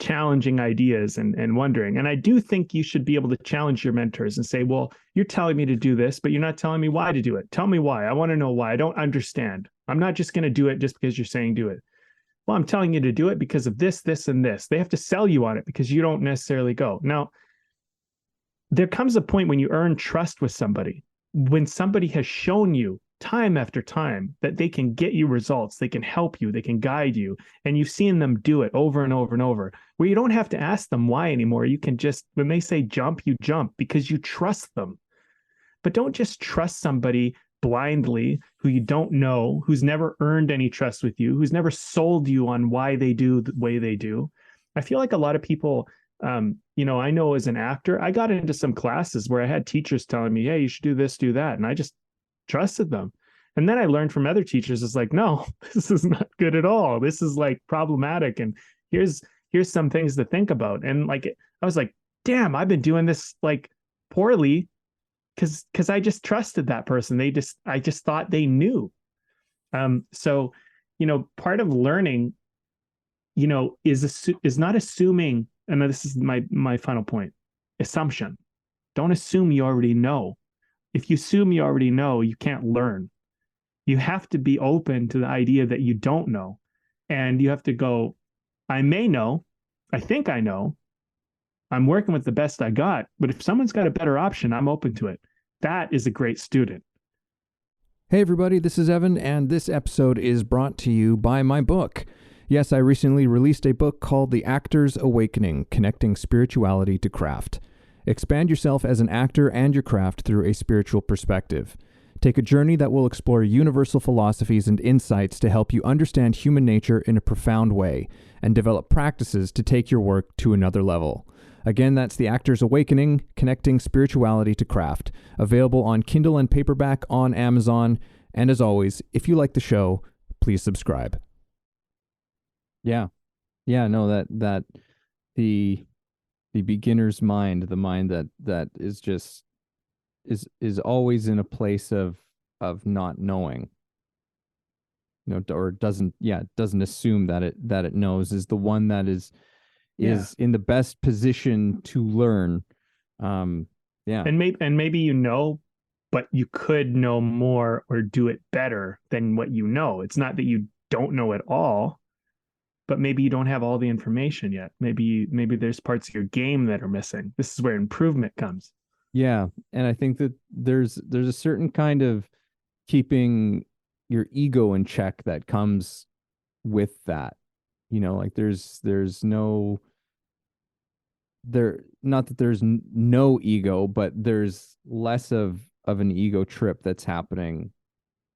B: challenging ideas and wondering. And I do think you should be able to challenge your mentors and say, well, you're telling me to do this, but you're not telling me why to do it. Tell me why. I want to know why. I don't understand. I'm not just going to do it just because you're saying do it. Well, I'm telling you to do it because of this, this, and this. They have to sell you on it because you don't necessarily go. Now, there comes a point when you earn trust with somebody, when somebody has shown you time after time that they can get you results, they can help you, they can guide you, and you've seen them do it over and over and over, where you don't have to ask them why anymore. You can just, when they say jump, you jump because you trust them. But don't just trust somebody blindly who you don't know, who's never earned any trust with you, who's never sold you on why they do the way they do. I feel like a lot of people, I know as an actor, I got into some classes where I had teachers telling me, hey, you should do this, do that. And I just trusted them. And then I learned from other teachers, it's like, no, this is not good at all. This is like problematic. And here's some things to think about. And like, I was like, damn, I've been doing this like poorly because I just trusted that person. I just thought they knew. So, part of learning, is not assuming, and this is my final point, assumption. Don't assume you already know. If you assume you already know, you can't learn. You have to be open to the idea that you don't know. And you have to go, I may know, I think I know, I'm working with the best I got, but if someone's got a better option, I'm open to it. That is a great student.
A: Hey, everybody, this is Evan, and this episode is brought to you by my book. Yes, I recently released a book called The Actor's Awakening Connecting Spirituality to Craft. Expand yourself as an actor and your craft through a spiritual perspective. Take a journey that will explore universal philosophies and insights to help you understand human nature in a profound way and develop practices to take your work to another level. Again, that's The Actor's Awakening, Connecting Spirituality to Craft, available on Kindle and paperback on Amazon. And as always, if you like the show, please subscribe. Yeah. Yeah, no, that the beginner's mind, the mind that is just is always in a place of not knowing. Or doesn't assume that it knows, is the one that is in the best position to learn. Yeah.
B: And maybe but you could know more or do it better than what you know. It's not that you don't know it all, but maybe you don't have all the information yet. Maybe there's parts of your game that are missing. This is where improvement comes.
A: Yeah, and I think that there's a certain kind of keeping your ego in check that comes with that. Like there's no there not that there's no ego, but there's less of an ego trip that's happening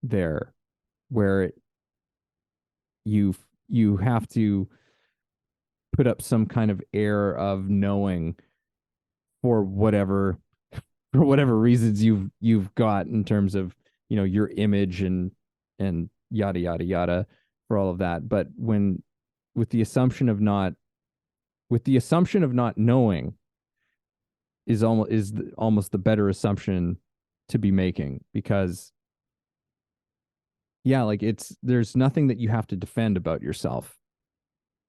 A: there, where you have to put up some kind of air of knowing for whatever reasons you've got in terms of your image and yada yada yada, for all of that. But when with the assumption of not knowing is almost the better assumption to be making, because yeah, like there's nothing that you have to defend about yourself.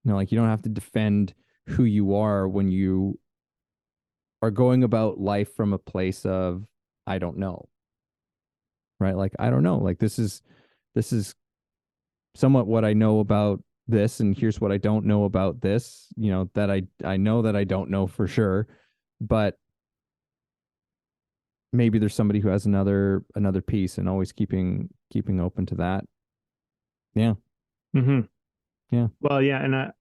A: Like you don't have to defend who you are when you are going about life from a place of I don't know. Right? Like I don't know. Like this is somewhat what I know about this, and here's what I don't know about this, that I know that I don't know for sure, but maybe there's somebody who has another piece, and always keeping open to that. Yeah.
B: Mm-hmm.
A: Yeah.
B: Well, yeah, and I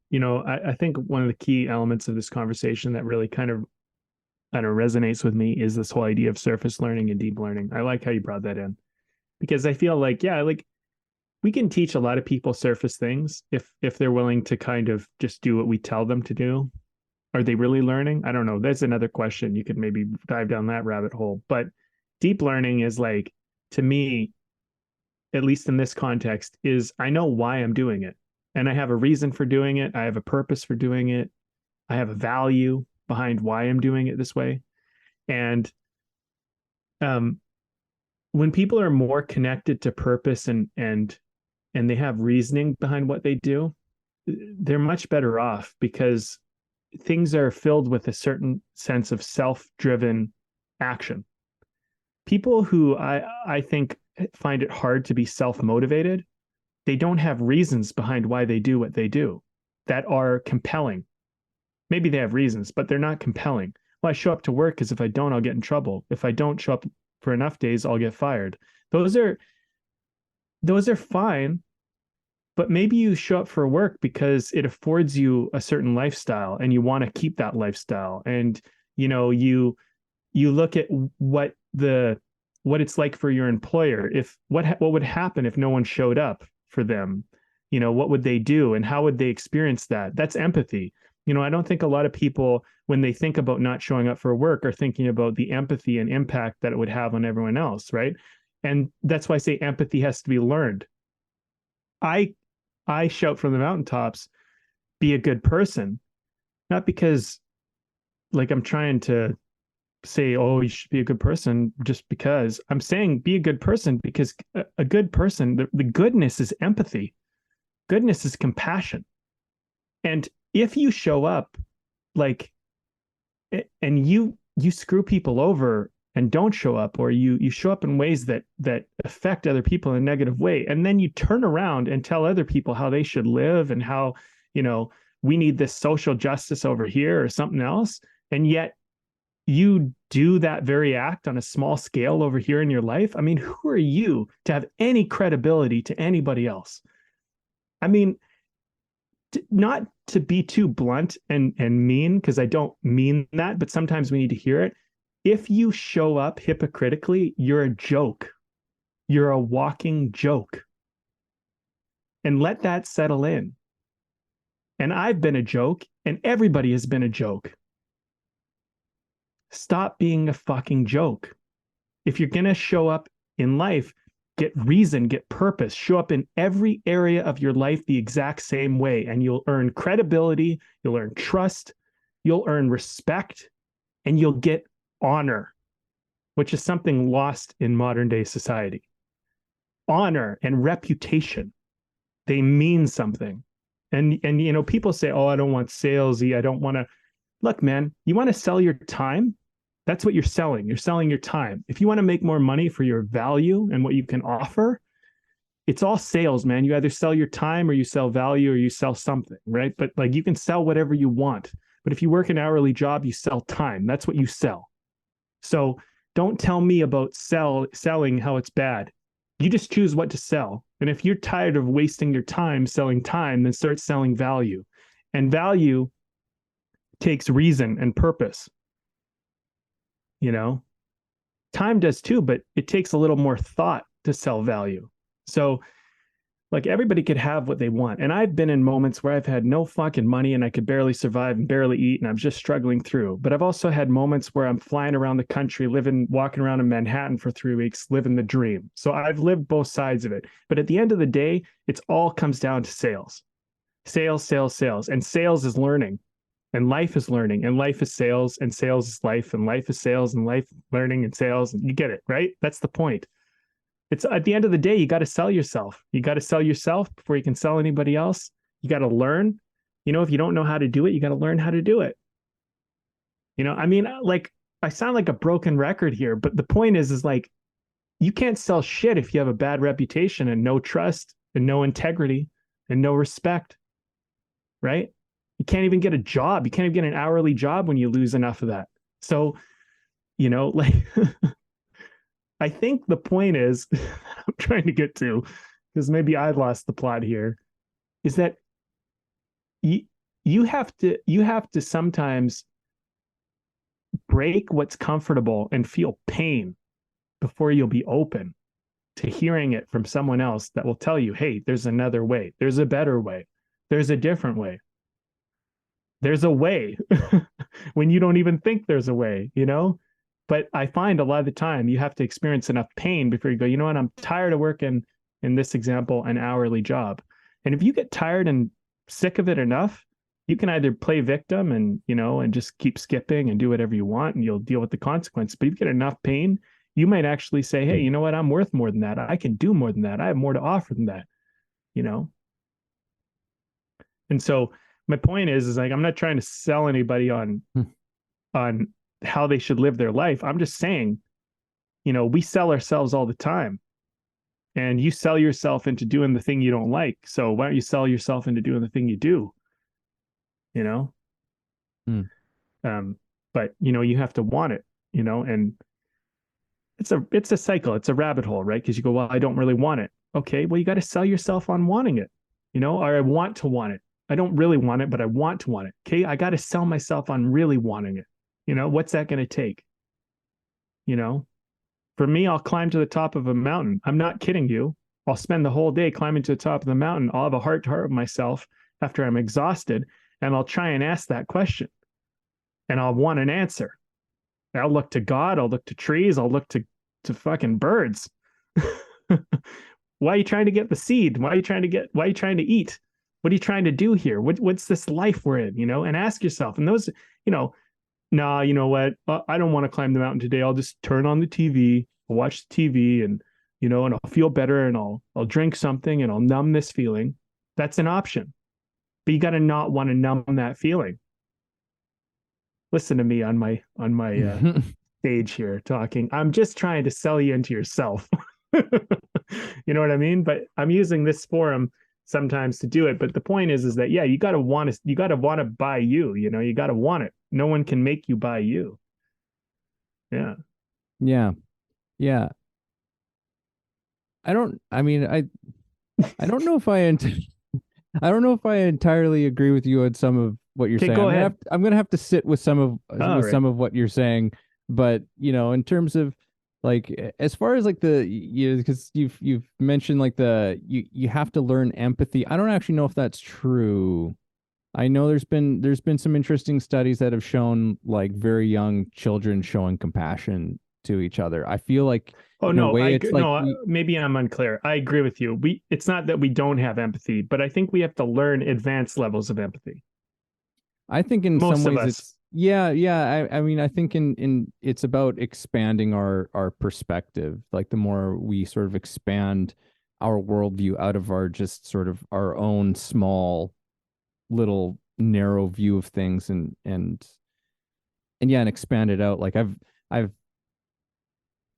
B: think one of the key elements of this conversation that really kind of resonates with me is this whole idea of surface learning and deep learning. I like how you brought that in, because I feel like, yeah, like we can teach a lot of people surface things if they're willing to kind of just do what we tell them to do. Are they really learning? I don't know. That's another question. You could maybe dive down that rabbit hole. But deep learning is like, to me, at least in this context, is I know why I'm doing it. And I have a reason for doing it. I have a purpose for doing it. I have a value behind why I'm doing it this way. And when people are more connected to purpose and they have reasoning behind what they do, they're much better off, because things are filled with a certain sense of self-driven action. People who I think find it hard to be self-motivated, they don't have reasons behind why they do what they do that are compelling. Maybe they have reasons, but they're not compelling. Well, I show up to work because if I don't, I'll get in trouble. If I don't show up for enough days, I'll get fired. Those are fine, but maybe you show up for work because it affords you a certain lifestyle and you want to keep that lifestyle. And you look at what it's like for your employer. If what would happen if no one showed up for them? What would they do and how would they experience that? That's empathy. I don't think a lot of people, when they think about not showing up for work, are thinking about the empathy and impact that it would have on everyone else, right? And that's why I say empathy has to be learned. I shout from the mountaintops, be a good person, not because like I'm trying to say, oh, you should be a good person just because. I'm saying be a good person because a good person, the goodness is empathy. Goodness is compassion. And if you show up like, and you screw people over and don't show up, or you show up in ways that affect other people in a negative way, and then you turn around and tell other people how they should live and how we need this social justice over here or something else, and yet you do that very act on a small scale over here in your life, I mean, who are you to have any credibility to anybody else? I mean, not to be too blunt and mean, because I don't mean that, but sometimes we need to hear it. If you show up hypocritically, you're a joke. You're a walking joke. And let that settle in. And I've been a joke, and everybody has been a joke. Stop being a fucking joke. If you're going to show up in life, get reason, get purpose, show up in every area of your life the exact same way, and you'll earn credibility, you'll earn trust, you'll earn respect, and you'll get honor, which is something lost in modern day society. Honor and reputation, they mean something. And you know, people say, "Oh, I don't want salesy. I don't want to." Look, man, you want to sell your time? That's what you're selling. You're selling your time. If you want to make more money for your value and what you can offer, it's all sales, man. You either sell your time or you sell value or you sell something, right? But like you can sell whatever you want. But if you work an hourly job, you sell time. That's what you sell. So don't tell me about selling how it's bad. You just choose what to sell. And if you're tired of wasting your time selling time, then start selling value. And value takes reason and purpose. You know, time does too, but it takes a little more thought to sell value. So like everybody could have what they want. And I've been in moments where I've had no fucking money and I could barely survive and barely eat and I'm just struggling through. But I've also had moments where I'm flying around the country, walking around in Manhattan for 3 weeks, living the dream. So I've lived both sides of it. But at the end of the day, it's all comes down to sales. Sales, sales, sales. And sales is learning. And life is learning, and life is sales, and sales is life, and life is sales, and life learning and sales. You get it, right? That's the point. It's at the end of the day, you got to sell yourself. You got to sell yourself before you can sell anybody else. You got to learn. You know, if you don't know how to do it, you got to learn how to do it. You know, I mean, like I sound like a broken record here, but the point is like you can't sell shit if you have a bad reputation and no trust and no integrity and no respect, right? You can't even get a job. You can't even get an hourly job when you lose enough of that. So, you know, like, I think the point is, I'm trying to get to, because maybe I lost the plot here, is that you have to sometimes break what's comfortable and feel pain before you'll be open to hearing it from someone else that will tell you, hey, there's another way. There's a better way. There's a different way. There's a way when you don't even think there's a way, you know? But I find a lot of the time you have to experience enough pain before you go, you know what? I'm tired of working, in this example, an hourly job. And if you get tired and sick of it enough, you can either play victim and, you know, and just keep skipping and do whatever you want and you'll deal with the consequence. But if you get enough pain, you might actually say, hey, you know what? I'm worth more than that. I can do more than that. I have more to offer than that, you know? And so my point is like I'm not trying to sell anybody on how they should live their life. I'm just saying, you know, we sell ourselves all the time. And you sell yourself into doing the thing you don't like. So why don't you sell yourself into doing the thing you do? You know? But you know, you have to want it, you know, and it's a cycle, it's a rabbit hole, right? Because you go, well, I don't really want it. Okay, well, you got to sell yourself on wanting it, you know, or I want to want it. I don't really want it, but I want to want it. Okay. I got to sell myself on really wanting it. You know, what's that going to take? You know, for me, I'll climb to the top of a mountain. I'm not kidding you. I'll spend the whole day climbing to the top of the mountain. I'll have a heart to heart with myself after I'm exhausted. And I'll try and ask that question and I'll want an answer. I'll look to God. I'll look to trees. I'll look to fucking birds. Why are you trying to get the seed? Why are you trying to eat? What are you trying to do here? What's this life we're in, you know? And ask yourself. And those, you know, nah, you know what? I don't want to climb the mountain today. I'll just turn on the TV, I'll watch the TV and, you know, and I'll feel better and I'll drink something and I'll numb this feeling. That's an option. But you got to not want to numb that feeling. Listen to me on my stage here talking. I'm just trying to sell you into yourself. You know what I mean? But I'm using this forum sometimes to do it. But the point is that, yeah, you got to want to buy you, you know, you got to want it. No one can make you buy you. Yeah.
A: Yeah. Yeah. I mean, I don't know if I don't know if I entirely agree with you on some of what you're
B: Okay,
A: saying.
B: go ahead.
A: I'm gonna have to sit
B: All
A: with
B: right.
A: some of what you're saying, but in terms of like as far as like because you've mentioned like you have to learn empathy. I don't actually know if that's true. I know there's been some interesting studies that have shown like very young children showing compassion to each other. I feel like
B: Oh
A: in a
B: no,
A: way it's like
B: no, maybe I'm unclear. I agree with you. It's not that we don't have empathy, but I think we have to learn advanced levels of empathy.
A: I think in some
B: Most of
A: ways
B: us.
A: it's yeah. I mean I think in it's about expanding our perspective. Like the more we sort of expand our worldview out of our just sort of our own small little narrow view of things and yeah and expand it out. Like I've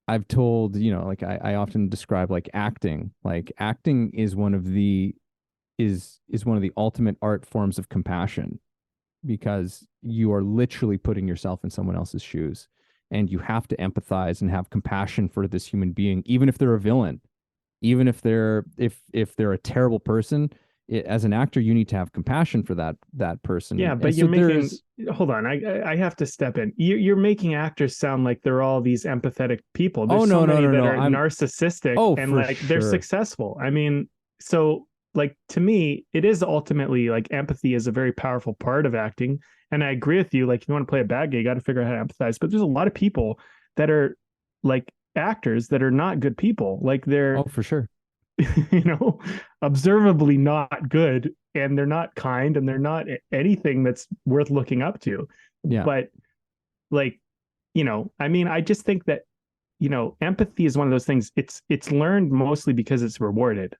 A: I've told, like I often describe like acting. Like acting is one of the ultimate art forms of compassion because you are literally putting yourself in someone else's shoes and you have to empathize and have compassion for this human being even if they're a villain, even if they're a terrible person. As an actor you need to have compassion for that person
B: Yeah,
A: and
B: but you're
A: so
B: making,
A: there's
B: hold on, I have to step in. You're making actors sound like they're all these empathetic people.
A: oh
B: There's so
A: no no
B: many
A: no
B: that
A: no
B: are
A: I'm
B: narcissistic
A: oh
B: and
A: for
B: like they're
A: sure.
B: successful. I mean, so like to me, it is ultimately like empathy is a very powerful part of acting. And I agree with you. Like if you want to play a bad guy, you got to figure out how to empathize. But there's a lot of people that are like actors that are not good people. Like they're
A: Oh for sure.
B: you know, observably not good and they're not kind and they're not anything that's worth looking up to.
A: Yeah.
B: But like, I mean, I just think that, empathy is one of those things. It's learned mostly because it's rewarded.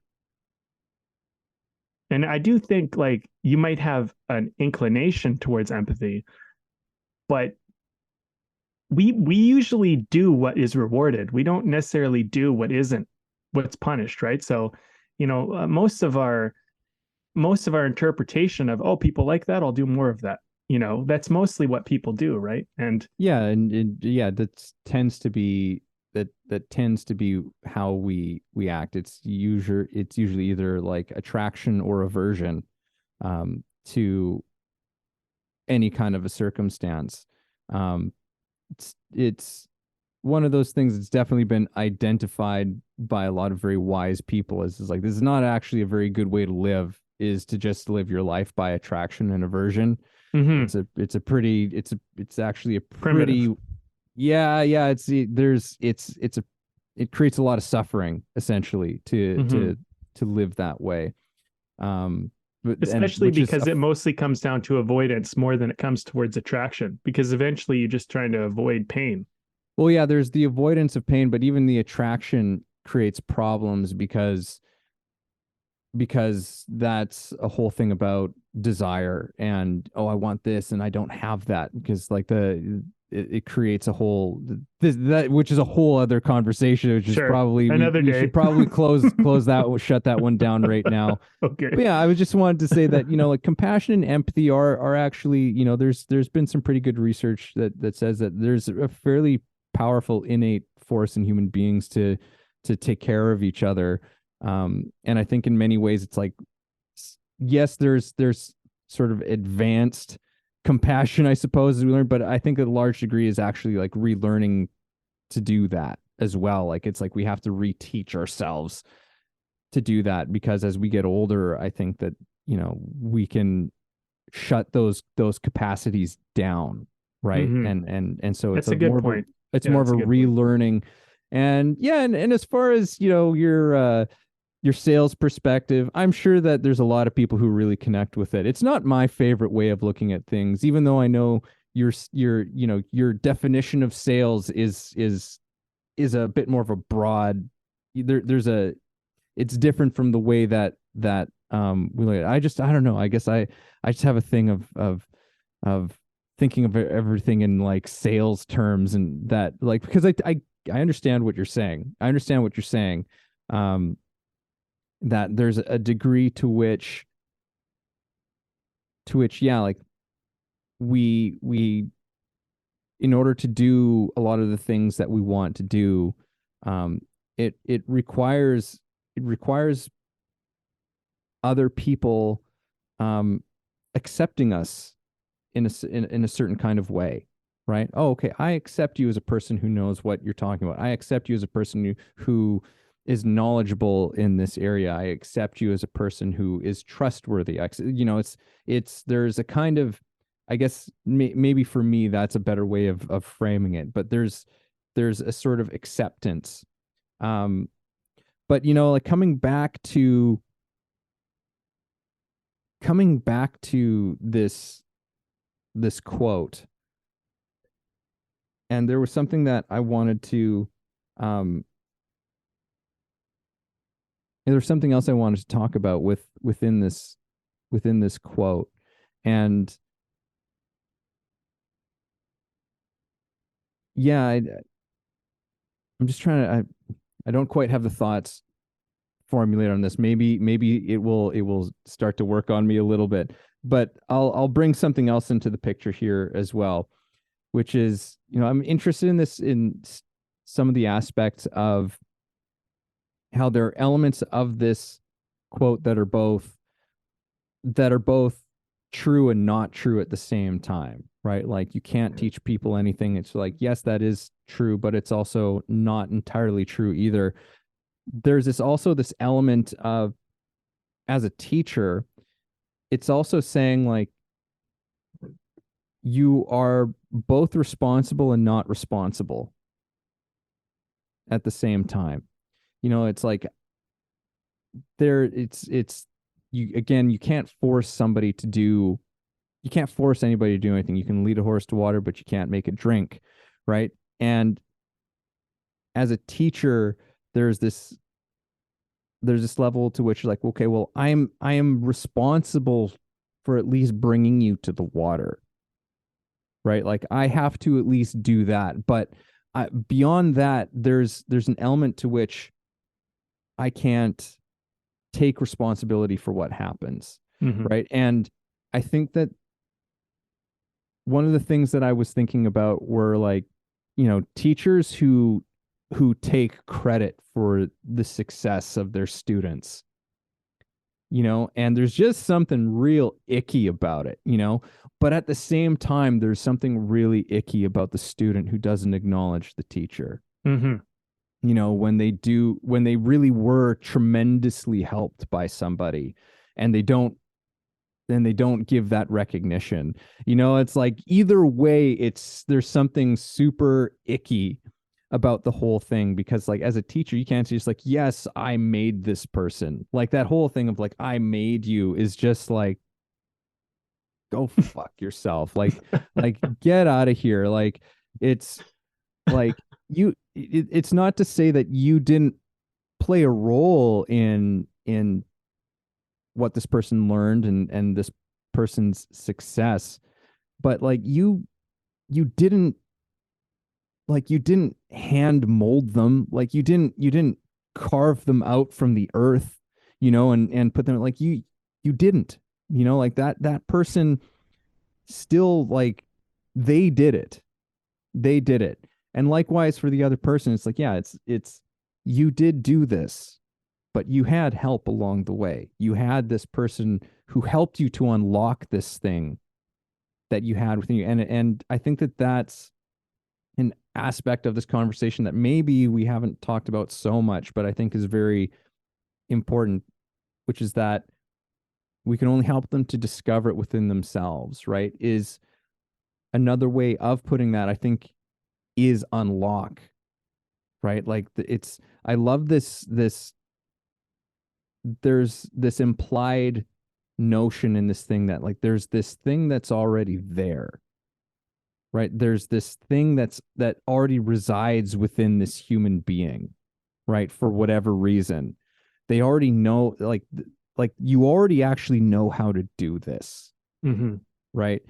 B: And I do think like you might have an inclination towards empathy, but we usually do what is rewarded. We don't necessarily do what isn't what's punished, right? So, most of our interpretation of, oh, people like that, I'll do more of that. That's mostly what people do, right? And
A: Yeah, and yeah, that tends to be how we act. It's usually either like attraction or aversion to any kind of a circumstance. Um, it's one of those things that's definitely been identified by a lot of very wise people as is like this is not actually a very good way to live, is to just live your life by attraction and aversion.
B: mm-hmm,
A: It's actually a
B: primitive.
A: pretty yeah it creates a lot of suffering essentially
B: Mm-hmm.
A: to live that way. But and
B: Especially
A: which is
B: because it mostly comes down to avoidance more than it comes towards attraction, because eventually you're just trying to avoid pain.
A: well yeah there's the avoidance of pain, but even the attraction creates problems because that's a whole thing about desire and oh I want this and I don't have that because like it creates a whole that which is a whole other conversation, which is
B: Sure.
A: probably
B: Another
A: we should
B: day.
A: probably close that shut that one down right now.
B: Okay.
A: But yeah, I was just wanted to say that like compassion and empathy are actually there's been some pretty good research that says that there's a fairly powerful innate force in human beings to take care of each other. And I think in many ways it's like yes, there's sort of advanced compassion, I suppose, as we learn, but I think a large degree is actually like relearning to do that as well. Like it's like we have to reteach ourselves to do that because as we get older, I think that we can shut those capacities down, right?
B: Mm-hmm.
A: And so
B: That's a good point.
A: it's
B: Yeah,
A: more of
B: that's
A: a
B: a good point.
A: relearning. And yeah, and as far as your sales perspective, I'm sure that there's a lot of people who really connect with it. It's not my favorite way of looking at things, even though I know your definition of sales is a bit more of a broad there's a it's different from the way that we look at it. I don't know. I guess I just have a thing of thinking of everything in like sales terms and that like because I understand what you're saying. I understand what you're saying. Um, that there's a degree to which yeah like we in order to do a lot of the things that we want to do, um, it requires other people um, accepting us in a certain kind of way, right? Oh, okay, I accept you as a person who knows what you're talking about. I accept you as a person who is knowledgeable in this area. I accept you as a person who is trustworthy. It's there's a kind of, I guess maybe for me that's a better way of framing it. But there's a sort of acceptance. Um, but like coming back to this quote, and there was something that I wanted to um there's something else I wanted to talk about within this quote. And yeah, I'm just trying to I don't quite have the thoughts formulated on this. Maybe it will start to work on me a little bit, but I'll bring something else into the picture here as well, which is, I'm interested in this, in some of the aspects of how there are elements of this quote that are both true and not true at the same time, right? Like, you can't teach people anything. It's like, yes, that is true, but it's also not entirely true either. There's this element of, as a teacher, it's also saying, like, you are both responsible and not responsible at the same time. It's like, it's you, again, you can't force anybody to do anything. You can lead a horse to water, but you can't make it drink, right? And as a teacher, there's this level to which you're like, okay, well, I am responsible for at least bringing you to the water, right? Like, I have to at least do that. But beyond that, there's an element to which I can't take responsibility for what happens,
B: Mm-hmm.
A: right? And I think that one of the things that I was thinking about were, like, teachers who take credit for the success of their students, and there's just something real icky about it, but at the same time, there's something really icky about the student who doesn't acknowledge the teacher,
B: Mm-hmm.
A: when they really were tremendously helped by somebody, and they don't give that recognition. It's like, either way, there's something super icky about the whole thing, because, like, as a teacher, you can't just, like, yes, I made this person. Like, that whole thing of, like, I made you is just like, go fuck yourself. Like, get out of here. Like, it's like, it's not to say that you didn't play a role in what this person learned, and this person's success, but, like, you didn't hand mold them. Like, you didn't carve them out from the earth, and put them, like, you didn't, like, that person still, like, they did it. They did it. And likewise for the other person, it's like, yeah, it's you did do this, but you had help along the way. You had this person who helped you to unlock this thing that you had within you. And I think that that's an aspect of this conversation that maybe we haven't talked about so much, but I think is very important, which is that we can only help them to discover it within themselves, right? Is another way of putting that, I think, is unlock, right? Like, I love this there's this implied notion in this thing that, like, there's this thing that's already there, right? There's this thing that already resides within this human being, right? For whatever reason, they already know, like you already actually know how to do this,
B: Mm-hmm.
A: right?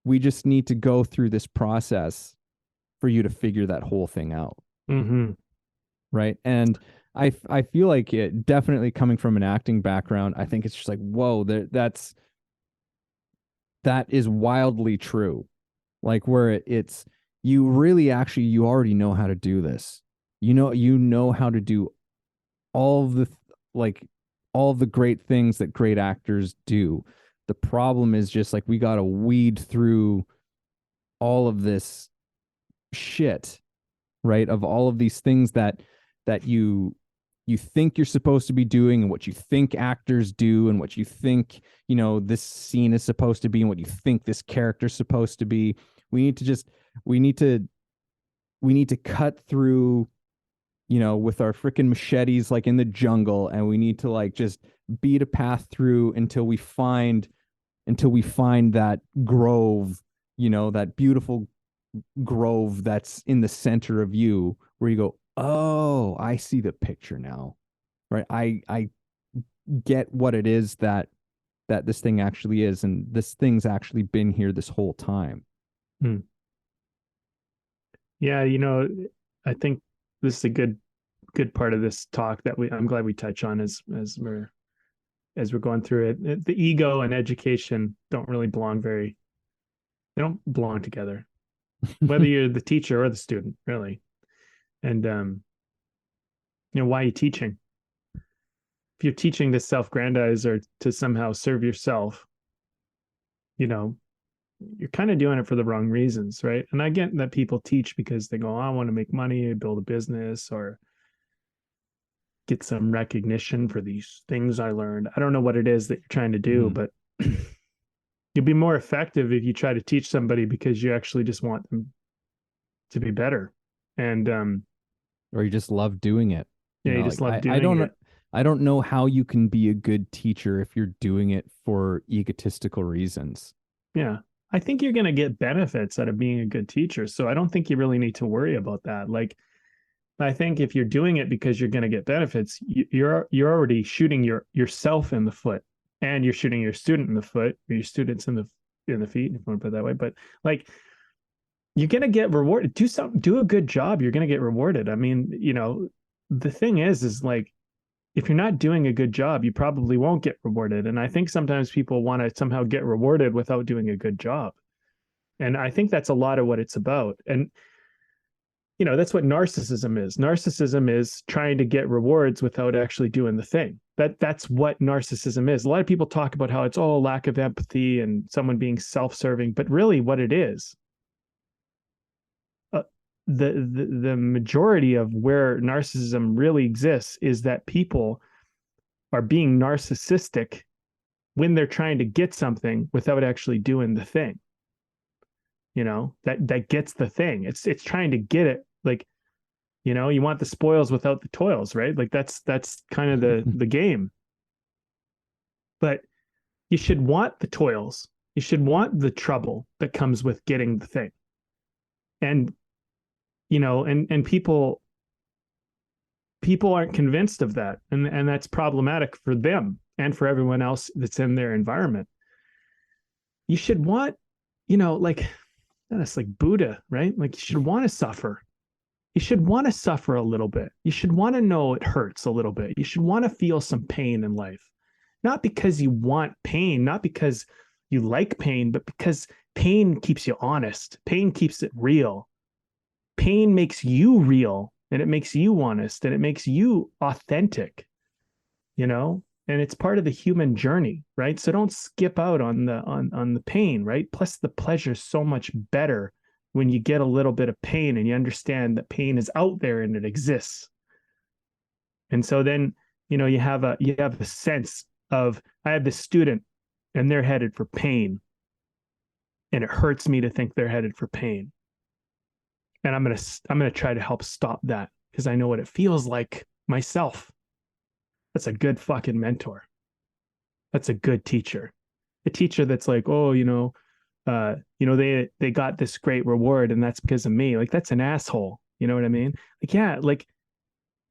A: We just need to go through this process for you to figure that whole thing out,
B: Mm-hmm.
A: right? And I feel like, it definitely, coming from an acting background, I think it's just like, whoa, that is wildly true. like where it's you really actually you already know how to do this. You know how to do all of the like all of the great things that great actors do. The problem is just like we got to weed through all of this shit, right? Of all of these things that you think you're supposed to be doing and what you think actors do and what you think, this scene is supposed to be and what you think this character's supposed to be. We need to just we need to we need to cut through, with our freaking machetes like in the jungle, and we need to like just beat a path through until we find that grove, that beautiful grove that's in the center of you where you go, oh, I see the picture now, right? I get what it is that this thing actually is, and this thing's actually been here this whole time.
B: Hmm. Yeah, I think this is a good part of this talk that I'm glad we touch on as we're going through it. The ego and education they don't belong together, whether you're the teacher or the student, really. And why are you teaching? If you're teaching to self-grandize or to somehow serve yourself, you're kind of doing it for the wrong reasons, right? And I get that people teach because they go, oh, I want to make money, build a business, or get some recognition for these things I learned. I don't know what it is that you're trying to do, but you'll be more effective if you try to teach somebody because you actually just want them to be better. And
A: or you just love doing it.
B: yeah, you just love doing
A: I don't
B: it.
A: I don't know how you can be a good teacher if you're doing it for egotistical reasons.
B: Yeah. I think you're going to get benefits out of being a good teacher. So I don't think you really need to worry about that. Like, I think if you're doing it because you're going to get benefits, you're already shooting yourself in the foot, and you're shooting your student in the foot, or your students in the feet, if you want to put it that way. But like, you're going to get rewarded. Do a good job. You're going to get rewarded. I mean, the thing is like, if you're not doing a good job, you probably won't get rewarded. And I think sometimes people want to somehow get rewarded without doing a good job. And I think that's a lot of what it's about. And, that's what narcissism is. Narcissism is trying to get rewards without actually doing the thing. That's what narcissism is. A lot of people talk about how it's all lack of empathy and someone being self-serving, but really what it is, the majority of where narcissism really exists is that people are being narcissistic when they're trying to get something without actually doing the thing. That gets the thing. It's trying to get it. Like, you want the spoils without the toils, right? Like that's kind of the game. But you should want the toils. You should want the trouble that comes with getting the thing. And and people aren't convinced of that, and that's problematic for them and for everyone else that's in their environment. You should want, like, that's like Buddha, right? Like, you should want to suffer. You should want to suffer a little bit. You should want to know it hurts a little bit. You should want to feel some pain in life, not because you want pain, not because you like pain, but because pain keeps you honest. Pain keeps it real. Pain makes you real, and it makes you honest, and it makes you authentic, and it's part of the human journey, right? So don't skip out on the pain, right? Plus the pleasure is so much better when you get a little bit of pain and you understand that pain is out there and it exists. And so then, you have a sense of, I have this student and they're headed for pain, and it hurts me to think they're headed for pain. And I'm going to try to help stop that because I know what it feels like myself. That's a good fucking mentor. That's a good teacher. A teacher that's like, oh, they got this great reward and that's because of me. Like, that's an asshole. You know what I mean? Like, yeah, like,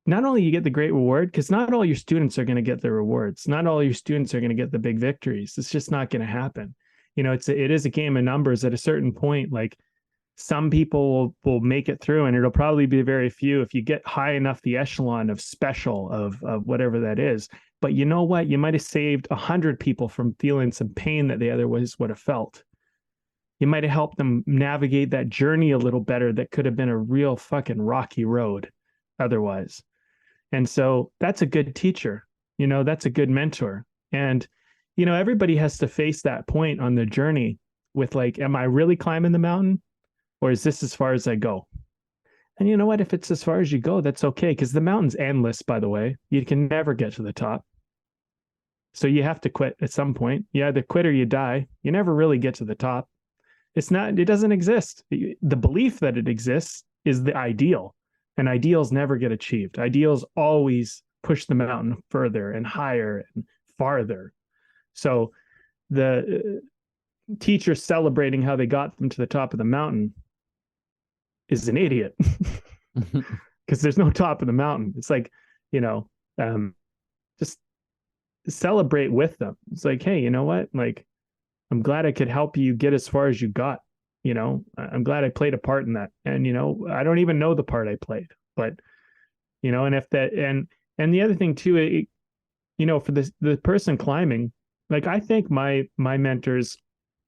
B: not only you get the great reward, because not all your students are going to get the rewards. Not all your students are going to get the big victories. It's just not going to happen. It is a game of numbers. At a certain point, like, some people will make it through, and it'll probably be very few if you get high enough the echelon of special of whatever that is. But you know what? You might have saved 100 people from feeling some pain that they otherwise would have felt. You might have helped them navigate that journey a little better that could have been a real fucking rocky road otherwise. And so that's a good teacher. That's a good mentor. And, everybody has to face that point on their journey with like, am I really climbing the mountain, or is this as far as I go? And you know what? If it's as far as you go, that's okay. Because the mountain's endless, by the way. You can never get to the top. So you have to quit at some point. You either quit or you die. You never really get to the top. It doesn't exist. The belief that it exists is the ideal, and ideals never get achieved. Ideals always push the mountain further and higher and farther. So the teacher celebrating how they got them to the top of the mountain is an idiot, because there's no top of the mountain. It's like, just celebrate with them. It's like, hey, you know what? Like, I'm glad I could help you get as far as you got. I'm glad I played a part in that. And, I don't even know the part I played, but, and if that, and the other thing too, for the person climbing, like, I think my mentors,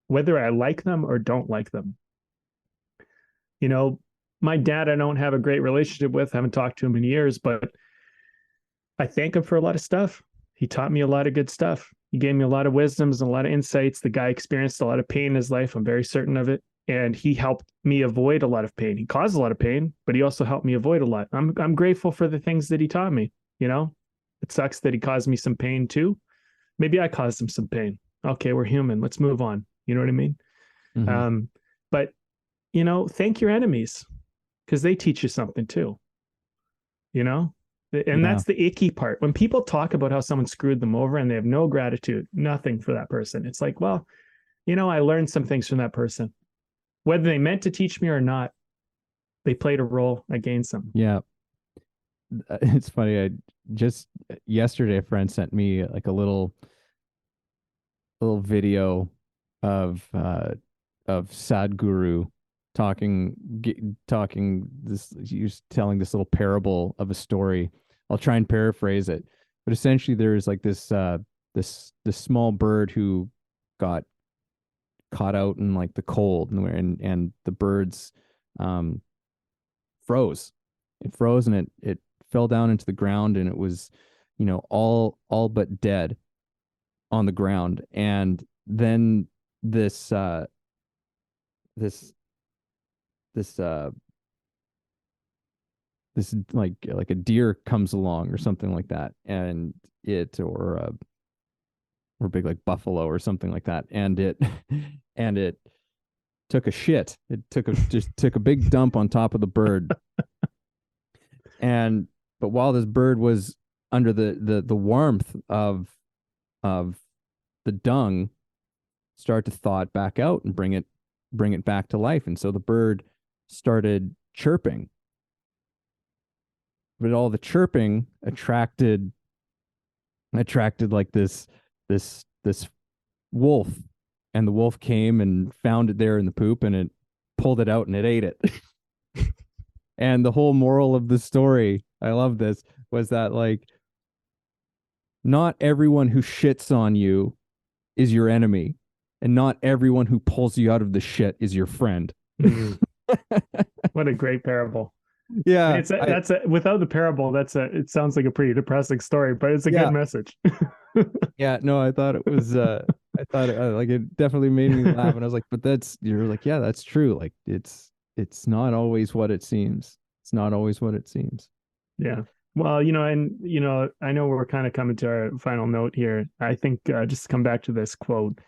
B: whether I like them or don't like them, my dad, I don't have a great relationship with, I haven't talked to him in years, but I thank him for a lot of stuff. He taught me a lot of good stuff. He gave me a lot of wisdoms and a lot of insights. The guy experienced a lot of pain in his life. I'm very certain of it. And he helped me avoid a lot of pain. He caused a lot of pain, but he also helped me avoid a lot. I'm grateful for the things that he taught me. It sucks that he caused me some pain too. Maybe I caused him some pain. Okay, we're human. Let's move on. You know what I mean? Mm-hmm. But thank your enemies, because they teach you something too. And that's the icky part. When people talk about how someone screwed them over and they have no gratitude, nothing for that person, it's like, well, I learned some things from that person. Whether they meant to teach me or not, they played a role. I gained some.
A: Yeah. It's funny. I just yesterday, a friend sent me like a little video of Sadhguru talking this. He was telling this little parable of a story. I'll try and paraphrase it, but essentially there's like this small bird who got caught out in like the cold, and the birds froze. It froze, and it fell down into the ground, and it was all but dead on the ground. And then this this this this like a deer comes along or something like that, and or big like buffalo or something like that, and it and it took a shit. It just took a big dump on top of the bird. But while this bird was under the warmth of the dung, start to thaw it back out and bring it back to life. And so the bird started chirping. But all the chirping attracted like this wolf, and the wolf came and found it there in the poop, and it pulled it out and it ate it. And the whole moral of the story, I love this, was that like not everyone who shits on you is your enemy, and not everyone who pulls you out of the shit is your friend.
B: What a great parable.
A: Yeah.
B: Without the parable, it sounds like a pretty depressing story, but it's a good message.
A: Yeah, no, I thought it was I thought like it definitely made me laugh, and I was like, but you're like, yeah, that's true. Like it's not always what it seems. It's not always what it seems.
B: Yeah. Well, I know we're kind of coming to our final note here. I think just to come back to this quote,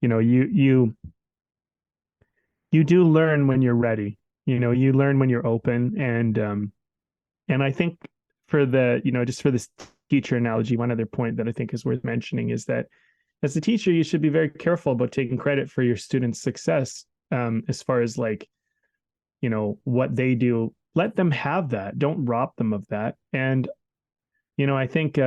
B: you do learn when you're ready. You learn when you're open, and I think for just for this teacher analogy, one other point that I think is worth mentioning is that as a teacher, you should be very careful about taking credit for your students' success, as far as like, what they do. Let them have that. Don't rob them of that. And, I think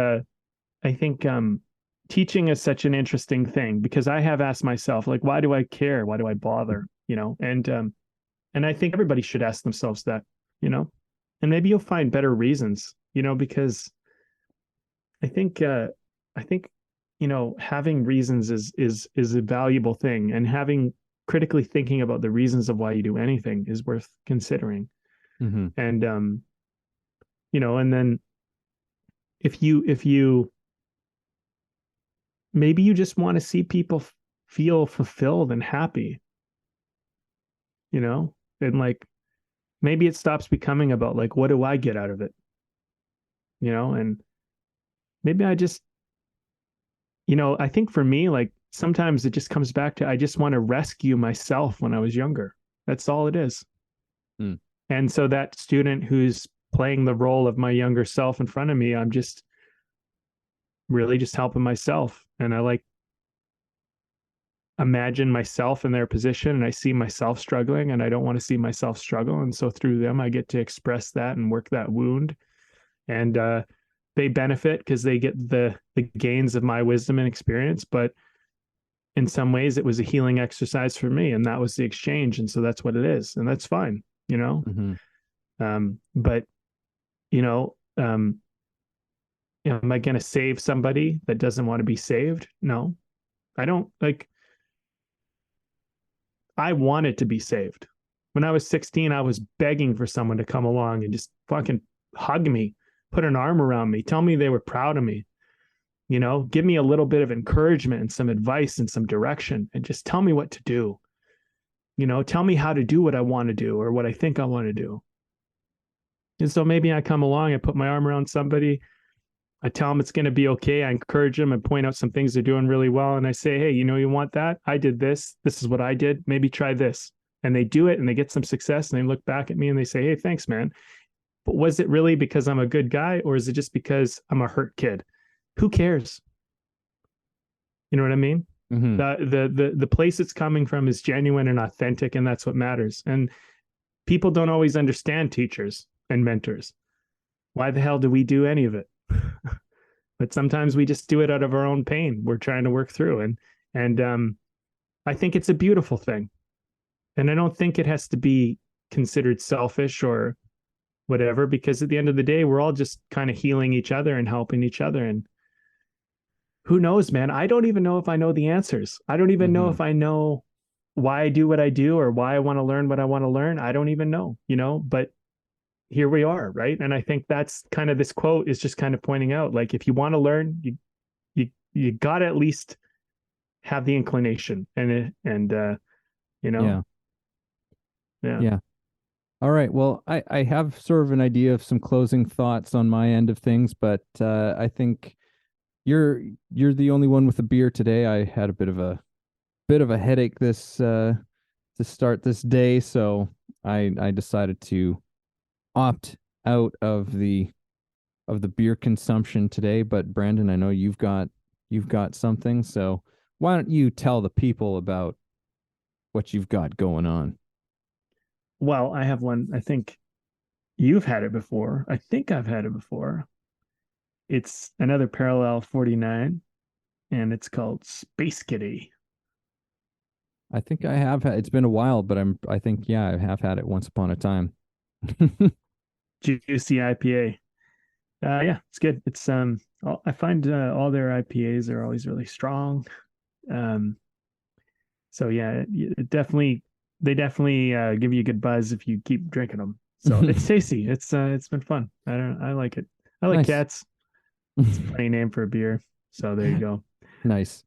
B: teaching is such an interesting thing, because I have asked myself, like, why do I care? Why do I bother? And I think everybody should ask themselves that, and maybe you'll find better reasons, because I think having reasons is a valuable thing, and having critically thinking about the reasons of why you do anything is worth considering.
A: Mm-hmm.
B: And and then if you maybe you just want to see people feel fulfilled and happy, and like maybe it stops becoming about like what do I get out of it, and maybe I think for me, like sometimes it just comes back to I just want to rescue myself when I was younger. That's all it is.
A: Mm.
B: And so that student who's playing the role of my younger self in front of me, I'm just really just helping myself. And I like imagine myself in their position and I see myself struggling and I don't want to see myself struggle. And so through them, I get to express that and work that wound. And they benefit because they get the gains of my wisdom and experience. But in some ways, it was a healing exercise for me. And that was the exchange. And so that's what it is. And that's fine,
A: Mm-hmm.
B: But, you know, um, am I going to save somebody that doesn't want to be saved? No, I don't. Like, I wanted to be saved. When I was 16, I was begging for someone to come along and just fucking hug me, put an arm around me, tell me they were proud of me, give me a little bit of encouragement and some advice and some direction and just tell me what to do. Tell me how to do what I want to do or what I think I want to do. And so maybe I come along, I put my arm around somebody, I tell them it's going to be okay. I encourage them and point out some things they're doing really well. And I say, hey, you want that? I did this. This is what I did. Maybe try this. And they do it and they get some success and they look back at me and they say, hey, thanks, man. But was it really because I'm a good guy or is it just because I'm a hurt kid? Who cares? You know what I mean?
A: Mm-hmm.
B: The place it's coming from is genuine and authentic, and that's what matters. And people don't always understand teachers and mentors. Why the hell do we do any of it? But sometimes we just do it out of our own pain. We're trying to work through, and I think it's a beautiful thing, and I don't think it has to be considered selfish or whatever, because at the end of the day, we're all just kind of healing each other and helping each other. And who knows, man? I don't even know if I know the answers. I don't even know
A: Mm-hmm.
B: if I know why I do what I do or why I want to learn what I want to learn. I don't even know, but here we are, right? And I think that's kind of this quote is just kind of pointing out, like, if you want to learn, you got to at least have the inclination and you know
A: Yeah.
B: yeah.
A: Yeah. All right. Well, I have sort of an idea of some closing thoughts on my end of things, but I think you're you're the only one with a beer today. I had a bit of a headache this to start this day, so I decided to opt out of the beer consumption today. But Brandon, I know you've got something, so why don't you tell the people about what you've got going on?
B: Well, I have one. I think you've had it before. I think I've had it before. It's another Parallel 49 and it's called Space Kitty.
A: I think I have had, it's been a while, but I think yeah, I have had it once upon a time.
B: Juicy IPA. Yeah, it's good. It's I find all their IPAs are always really strong. Um so yeah, it definitely they definitely give you a good buzz if you keep drinking them. So it's tasty. It's been fun. I like it. I like
A: Nice.
B: cats. It's a funny name for a beer. So there you go.
A: Nice.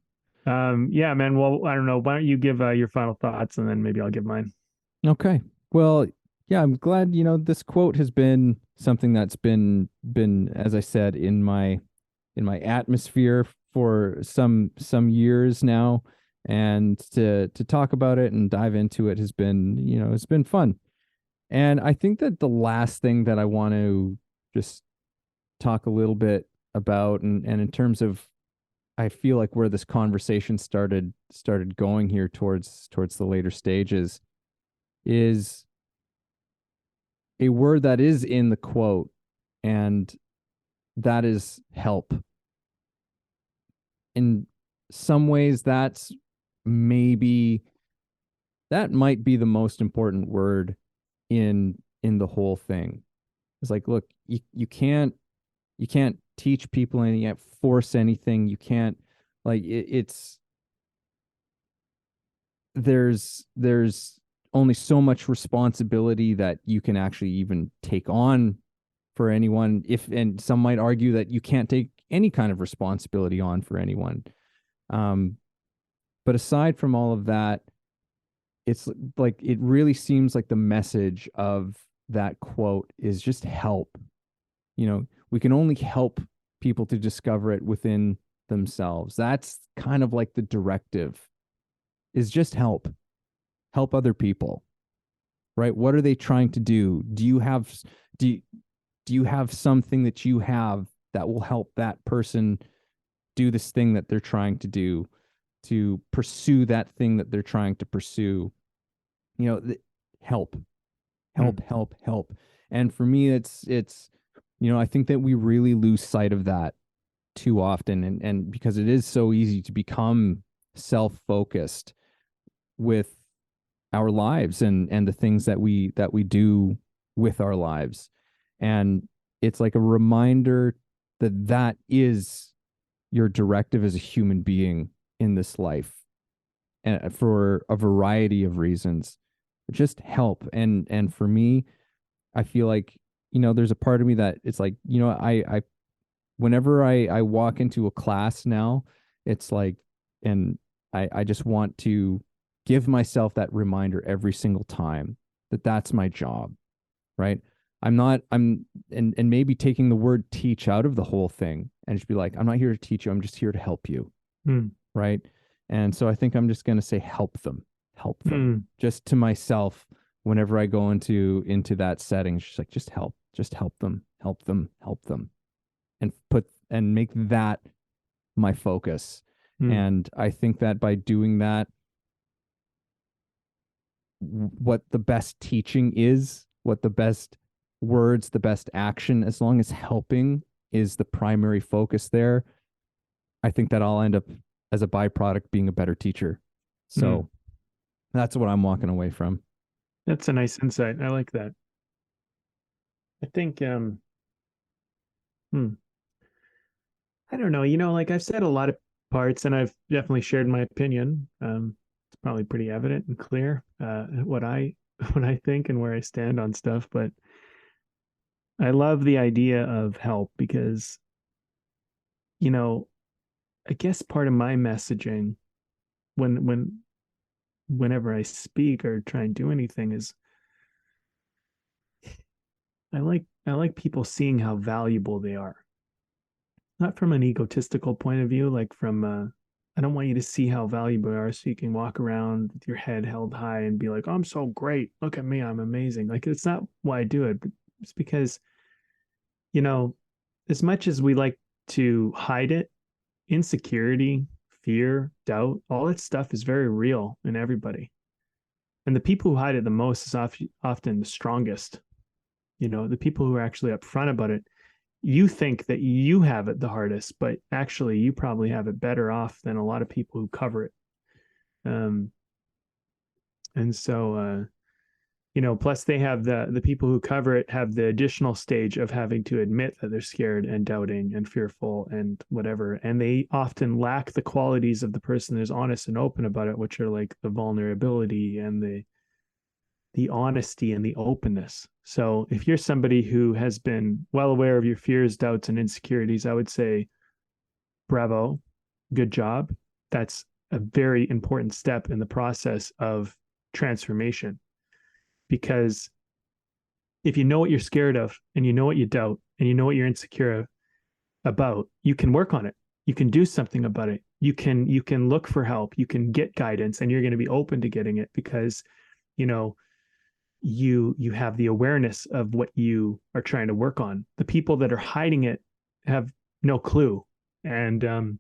B: Yeah, man. Well, I don't know. Why don't you give your final thoughts and then maybe I'll give mine.
A: Okay. Well, yeah, I'm glad, this quote has been something that's been, as I said, in my atmosphere for some years now. And to talk about it and dive into it has been, it's been fun. And I think that the last thing that I want to just talk a little bit about, and in terms of, I feel like where this conversation started going here towards the later stages, is a word that is in the quote, and that is help. In some ways, maybe that might be the most important word in the whole thing. It's like, look, you can't teach people anything, you can't force anything, you can't, like, it's there's only so much responsibility that you can actually even take on for anyone. If and some might argue that you can't take any kind of responsibility on for anyone. Um, but aside from all of that, it's like it really seems like the message of that quote is just help. We can only help people to discover it within themselves. That's kind of like the directive, is just help other people, right? What are they trying to do? Do you, do you have something that you have that will help that person do this thing that they're trying to do, to pursue that thing that they're trying to pursue? Help,
B: Mm.
A: help. And for me, it's I think that we really lose sight of that too often, and because it is so easy to become self-focused with our lives and the things that we do with our lives. And it's like a reminder that that is your directive as a human being in this life, and for a variety of reasons. Just help. And for me, I feel like, there's a part of me that it's like, I whenever I walk into a class now, it's like, and I just want to give myself that reminder every single time that that's my job, right? I'm not, I'm, and maybe taking the word teach out of the whole thing and just be like, I'm not here to teach you. I'm just here to help you.
B: Mm.
A: Right. And so I think I'm just going to say, help them
B: Mm.
A: just to myself whenever I go into that setting. It's just like, just help them, help them, and make that my focus.
B: Mm.
A: And I think that by doing that, what the best teaching is, what the best words, the best action, as long as helping is the primary focus there, I think that I'll end up as a byproduct being a better teacher.
B: Mm.
A: So that's what I'm walking away from.
B: That's a nice insight. I like that. I think hmm, I don't know, like I've said a lot of parts and I've definitely shared my opinion. It's probably pretty evident and clear what I what I think and where I stand on stuff, but I love the idea of help because, you know, I guess part of my messaging whenever I speak or try and do anything is I like people seeing how valuable they are. Not from an egotistical point of view, like from I don't want you to see how valuable you are so you can walk around with your head held high and be like, oh, I'm so great. Look at me, I'm amazing. Like it's not why I do it, but it's because, you know, as much as we like to hide it, insecurity, fear, doubt, all that stuff is very real in everybody. And the people who hide it the most is often the strongest. The people who are actually upfront about it, you think that you have it the hardest, but actually you probably have it better off than a lot of people who cover it. Um, and so, plus they have the people who cover it have the additional stage of having to admit that they're scared and doubting and fearful and whatever. And they often lack the qualities of the person who's honest and open about it, which are like the vulnerability and the honesty and the openness. So if you're somebody who has been well aware of your fears, doubts, and insecurities, I would say, bravo, good job. That's a very important step in the process of transformation. Because if you know what you're scared of and you know what you doubt and you know what you're insecure about, you can work on it. You can do something about it. You can look for help. You can get guidance and you're going to be open to getting it because, you know, you have the awareness of what you are trying to work on. The people that are hiding it have no clue. And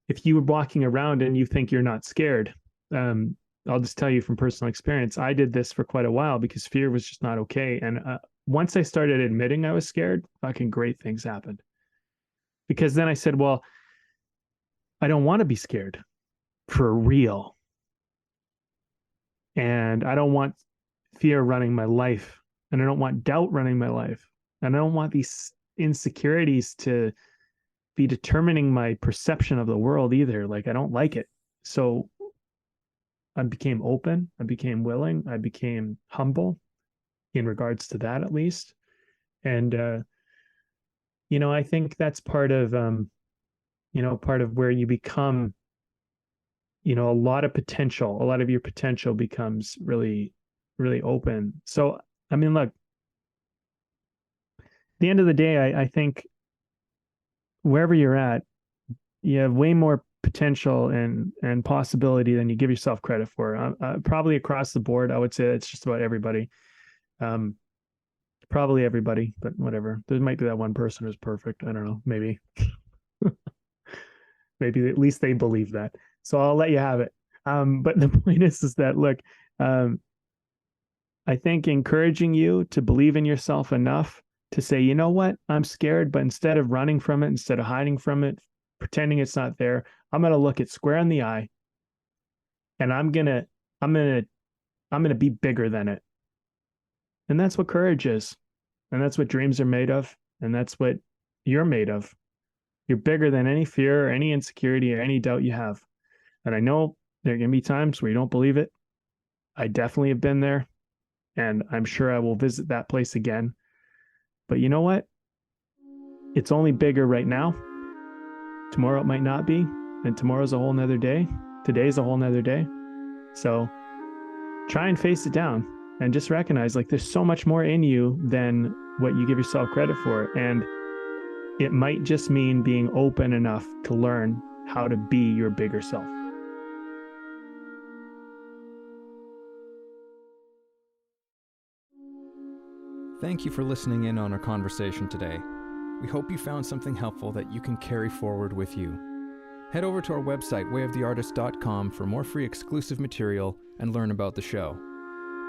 B: if you were walking around and you think you're not scared, um, I'll just tell you from personal experience, I did this for quite a while because fear was just not okay. And once I started admitting I was scared, fucking great things happened. Because then I said, well, I don't want to be scared for real. And I don't want fear running my life. And I don't want doubt running my life. And I don't want these insecurities to be determining my perception of the world either. Like, I don't like it. So I became open, I became willing, I became humble in regards to that, at least. And I think that's part of part of where you become, a lot of your potential becomes really, really open. So, I mean, look, at the end of the day, I think wherever you're at, you have way more potential and possibility than you give yourself credit for. Probably across the board, I would say it's just about everybody. Um, Probably everybody, but whatever. There might be that one person who's perfect. I don't know. Maybe, maybe at least they believe that. So I'll let you have it. But the point is that look, um, I think encouraging you to believe in yourself enough to say, you know what, I'm scared, but instead of running from it, instead of hiding from it, pretending it's not there, I'm going to look it square in the eye, and I'm gonna, I'm gonna be bigger than it. And that's what courage is, and that's what dreams are made of, and that's what you're made of. You're bigger than any fear or any insecurity or any doubt you have. And I know there are going to be times where you don't believe it. I definitely have been there, and I'm sure I will visit that place again. But you know what? It's only bigger right now. Tomorrow it might not be, and tomorrow's a whole nother day. Today's a whole nother day. So try and face it down and just recognize like there's so much more in you than what you give yourself credit for. And it might just mean being open enough to learn how to be your bigger self.
A: Thank you for listening in on our conversation today. We hope you found something helpful that you can carry forward with you. Head over to our website, wayoftheartist.com, for more free exclusive material and learn about the show.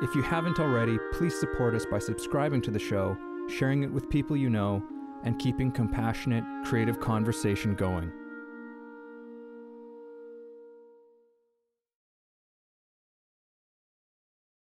A: If you haven't already, please support us by subscribing to the show, sharing it with people you know, and keeping compassionate, creative conversation going.